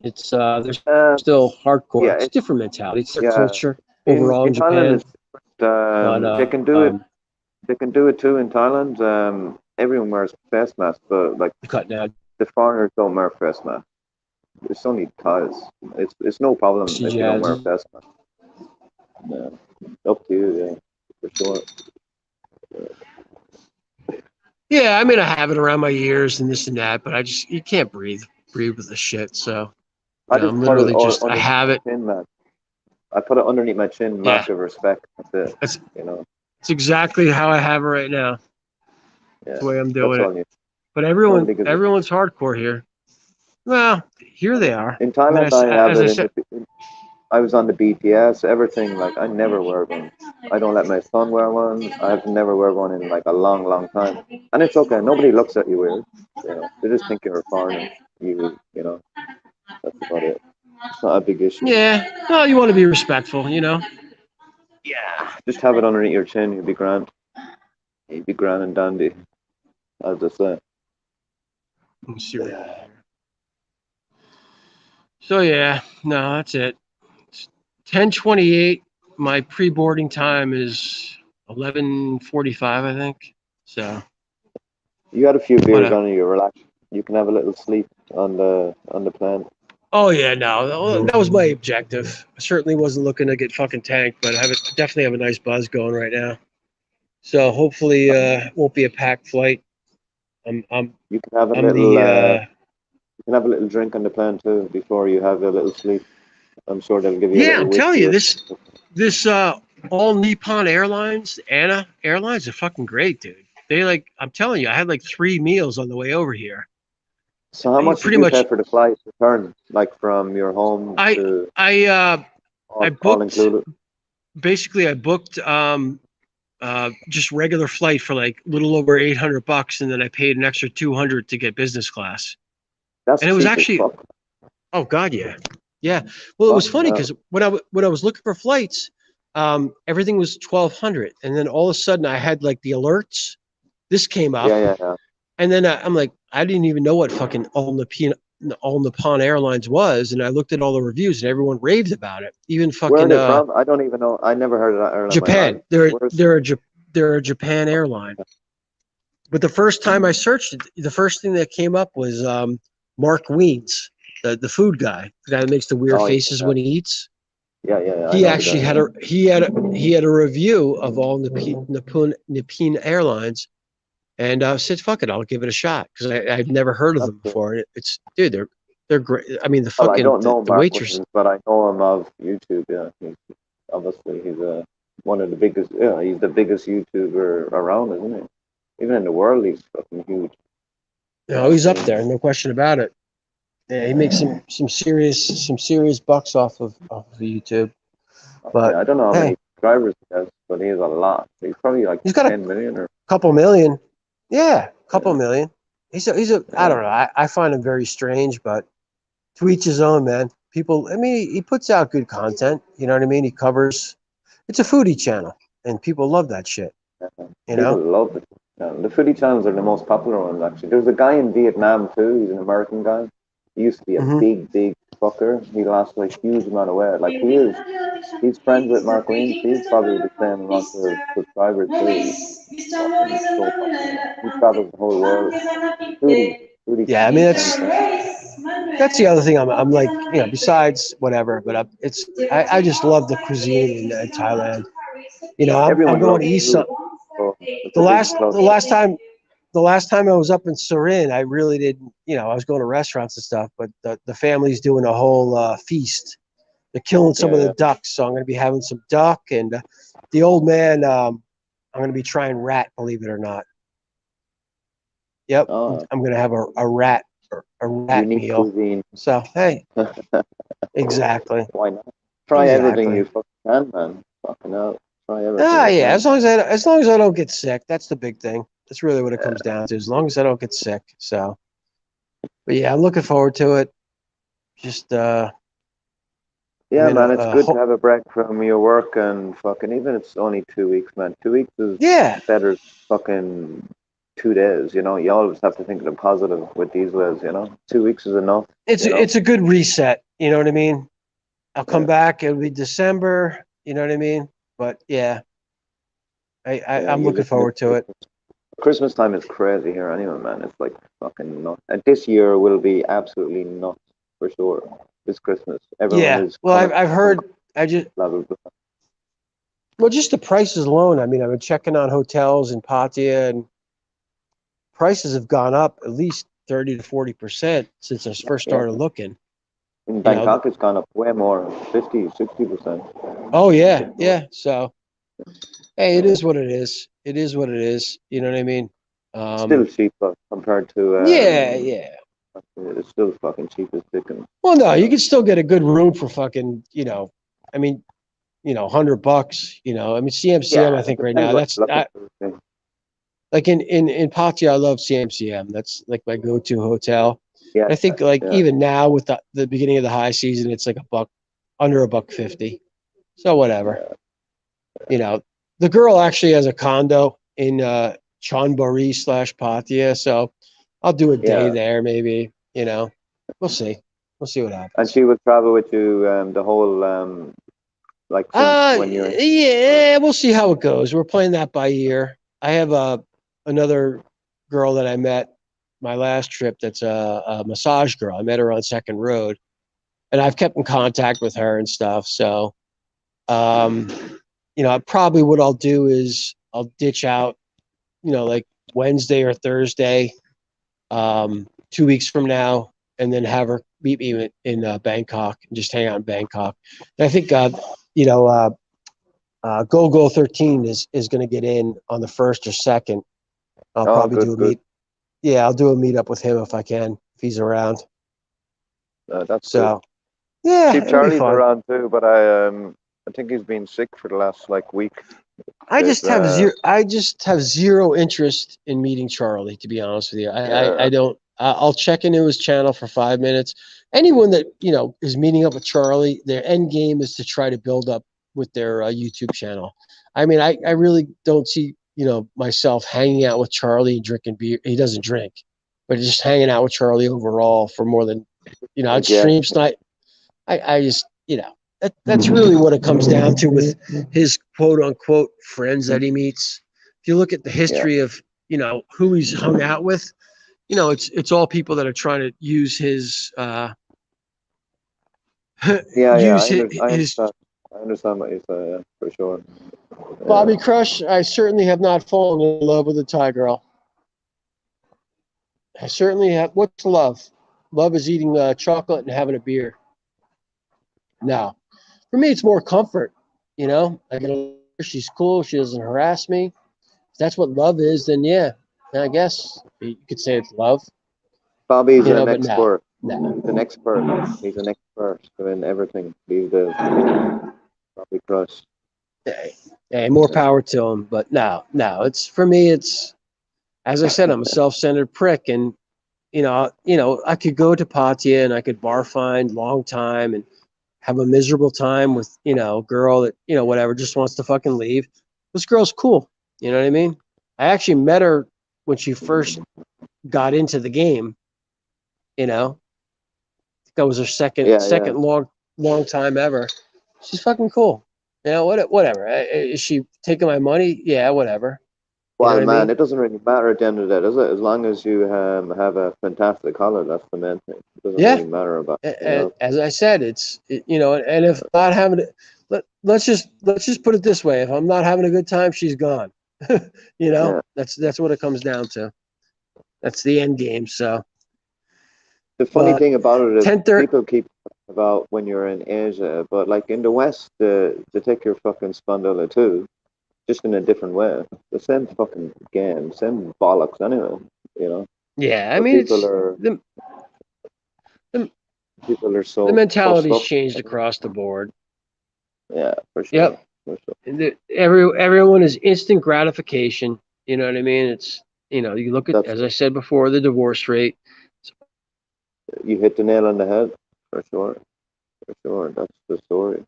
they're still hardcore. Yeah, it's different mentality. It's their culture overall in Thailand. Japan. They can do it. They can do it too in Thailand. Everyone wears face masks, but like the foreigners don't wear face masks. It's only Thais. It's no problem if you don't wear face masks. Yeah. Up to you, for sure. Yeah, I mean, I have it around my ears and this and that, but you can't breathe with the shit. So I'm literally I have it. I put it underneath my chin, mark of respect. That's it. It's exactly how I have it right now. Yeah, that's the way I'm doing it. But everyone's hardcore here. Well, here they are. In Thailand, I have it. I was on the BTS, everything. Like I never wear one. I don't let my son wear one. I've never wear one in like a long, long time. And it's okay. Nobody looks at you weird. They just think you're a foreigner. That's about it. It's not a big issue. Yeah. No, you want to be respectful, Yeah. Just have it underneath your chin. You'll be grand. You'll be grand and dandy. As I say. Let me see right. So yeah, no, that's it. 10:28. My pre-boarding time is 11:45, I think. So you had a few beers on you. You're relaxed. You can have a little sleep on the plane. Oh yeah, no, that was my objective. I certainly wasn't looking to get fucking tanked, but definitely have a nice buzz going right now. So hopefully, it won't be a packed flight. I'm You can have a I'm little. the You can have a little drink on the plane too before you have a little sleep. I'm sure they'll give you a yeah. little I'm telling whiskey. you, this all Nippon Airlines, Anna Airlines are fucking great, dude. They like, I'm telling you, I had like 3 meals on the way over here. So how much did Pretty you pay much, for the flight return, like from your home I to I I all booked included? basically I booked just regular flight for like a little over $800, and then I paid an extra 200 to get business class. That's And it was cheap as actually, fuck. oh god, yeah, yeah. Well, it was Fucking funny hell. because when I was looking for flights, everything was 1,200, and then all of a sudden I had like the alerts. This came up, Yeah, yeah, yeah. and then I'm like, I didn't even know what fucking all Nippon Airlines was, and I looked at all the reviews, and everyone raved about it. Even Where are fucking they from? I don't even know. I never heard of that airline in my life. Japan. They're Where's they're a they're a Japan airline. But the first time I searched it, the first thing that came up was Mark Wiens, the food guy, the guy that makes the weird oh faces yeah, when he eats. yeah, yeah, yeah. I He know the guy. actually had Yeah. he had a review of all Nippon Airlines, and said, "Fuck it, I'll give it a shot," because I've never heard of That's them cool. before. And they're they're great. I mean, Well, I don't know the Mark waitress. Williams, but I know him of YouTube. Yeah, obviously he's one of the biggest. Yeah, he's the biggest YouTuber around, isn't he? Even in the world, he's fucking huge. You know, Yeah, he's up so, there, no question about it. Yeah, he makes some serious bucks off of YouTube. yeah, But I don't know how hey, many subscribers he has, but he has a lot. He's probably like he's got a 10 million or couple million. Yeah, couple yeah, million. He's a I yeah. don't know. I find him very strange, but to each his own, man. People, I mean, he puts out good content. You know what I mean? He covers. It's a foodie channel, and people love that shit. Yeah. You People know? love it. Yeah, the foodie channels are the most popular ones, actually. There's a guy in Vietnam, too. He's an American guy. He used to be a Hmm. big, big fucker. He lost like huge amount of weight. Like he's friends with Mark Wiens. He's probably the same amount of subscribers, too. He's fucking so popular. He travels the whole world. Foodie, foodie Yeah, I mean content. that's the other thing. I'm like, you know, besides whatever, but I just love the cuisine in Thailand. You know, I'm Everyone going loves to eat food. some. So it's a big plus. The last time I was up in Surin, I really didn't, you know, I was going to restaurants and stuff, but the family's doing a whole feast. They're killing some Yeah, of the yeah. ducks, so I'm going to be having some duck, and the old man, I'm going to be trying rat, believe it or not. Yep, Oh, I'm going to have a rat unique meal. cuisine. So hey, exactly, Why not? Try everything exactly. you fucking can, man. Fucking hell. Try everything Ah, you yeah. can. As long as I don't get sick, that's the big thing. That's really what it comes down to. As long as I don't get sick. So, but yeah, I'm looking forward to it. Just I'm Yeah, in man, it's good to hope. have a break from your work and fucking even if it's only 2 weeks, man. 2 weeks is Yeah, better than fucking 2 days, you know. You always have to think of the positive with these ways, you know. 2 weeks is enough, you know. it's a good reset. You know what I mean? I'll come Yeah. back. It'll be December. You know what I mean? But yeah, Yeah, I'm you looking just miss forward to it. Christmas. Christmas time is crazy here anyway, man. It's like fucking nuts. And this year will be absolutely nuts for sure. This Christmas. Everyone Yeah. is Well, coming I've from heard. I just blah blah blah. well, just the prices alone. I mean, I've been checking on hotels in Pattaya, and prices have gone up at least 30 to 40% since I first Yeah. started looking. In You know, Bangkok it's gone up way more, 50, 60%. oh yeah, yeah. So hey, it is what it is. It is what it is. You know what I mean? Still Um, cheap compared to yeah, yeah. it's still fucking cheap as chicken. Well, no, You you know. can still get a good room for fucking, I mean, $100. I mean, CMCM. I Yeah, it think right depends now what you're looking for. like in Pattaya, I love CMCM. That's like my go-to hotel. Yeah, I think like yeah, even now with the beginning of the high season, it's like under $150. So whatever. yeah. You know, the girl actually has a condo in Chonburi / Pattaya, so I'll do a day Yeah. there maybe. We'll see. We'll see what And happens. she would travel with you the whole like since when you're in Yeah, we'll see how it goes. We're playing that by ear. I have another girl that I met my last trip that's a massage girl. I met her on Second Road, and I've kept in contact with her and stuff. So, you know, probably what I'll do is I'll ditch out, you know, like Wednesday or Thursday, 2 weeks from now, and then have her meet me in Bangkok and just hang out in Bangkok. And I think, you know, Go 13 is going to get in on the 1st or 2nd. I'll probably do a meet. Yeah, I'll do a meetup with him if I can, if he's around. That's so. Good. Yeah, Cheap Charlie's around too, but I think he's been sick for the last like week. I just have zero interest in meeting Charlie, to be honest with you. I don't. I'll check into his channel for 5 minutes. Anyone that, you know, is meeting up with Charlie, their end game is to try to build up with their YouTube channel. I mean, I really don't see, you know, myself hanging out with Charlie and drinking beer. He doesn't drink, but just hanging out with Charlie overall for more than, you know, I'd stream tonight. I just, you know, that's really what it comes down to with his quote unquote friends that he meets. If you look at the history of, you know, who he's hung out with, you know, it's all people that are trying to use his I understand what you say, yeah, for sure. Bobby Crush. I certainly have not fallen in love with a Thai girl. I certainly have. What's love? Love is eating chocolate and having a beer. No, for me, it's more comfort. You know, I get a, she's cool. She doesn't harass me. If that's what love is, then yeah, I guess you could say it's love. Bobby's an expert. No. He's an expert. He's an expert in everything. He's the Bobby Crush. Hey, more power to him. But no, it's for me. It's, as I said, I'm a self-centered prick, and you know, I could go to Pattaya and I could bar find long time and have a miserable time with, you know, a girl that, you know, whatever, just wants to fucking leave. This girl's cool. You know what I mean? I actually met her when she first got into the game. You know, that was her second long time ever. She's fucking cool. You know, whatever. Is she taking my money? Yeah, whatever. Well, man, I mean? It doesn't really matter at the end of the day, does it? As long as you have a fantastic color, that's the main thing. It doesn't really matter about. And as I said, you know, and if not having it, let's just put it this way: if I'm not having a good time, she's gone. You know, that's what it comes down to. That's the end game. So the funny thing about it is people keep about when you're in Asia, but like in the West, they take your fucking spondula too. Just in a different way. The same fucking game, same bollocks anyway, you know? Yeah, I mean, people are so... The mentality's changed across the board. Yeah, for sure. Yep. For sure. Everyone is instant gratification. You know what I mean? It's, you know, you look at, as I said before, the divorce rate. You hit the nail on the head, for sure. For sure, that's the story.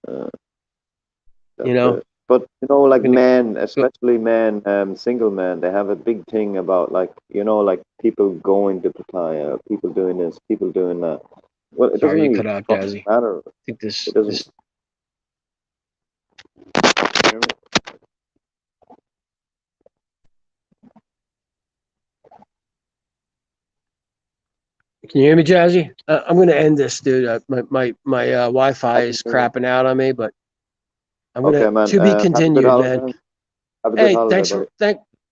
You know? But, you know, like men, especially men, single men, they have a big thing about, like, you know, like people going to Pattaya, people doing this, people doing that. Well, it doesn't really matter. I think this... It doesn't... Can you hear me, Jazzy? I'm going to end this, dude. My Wi-Fi is crapping out on me, but I'm going to be continued, man. Hey,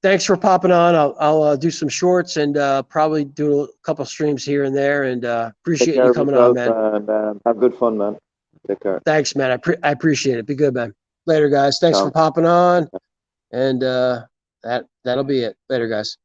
thanks for popping on. I'll do some shorts and probably do a couple streams here and there. And appreciate you coming on, man. And have good fun, man. Take care. Thanks, man. I appreciate it. Be good, man. Later, guys. Thanks for popping on. And that'll be it. Later, guys.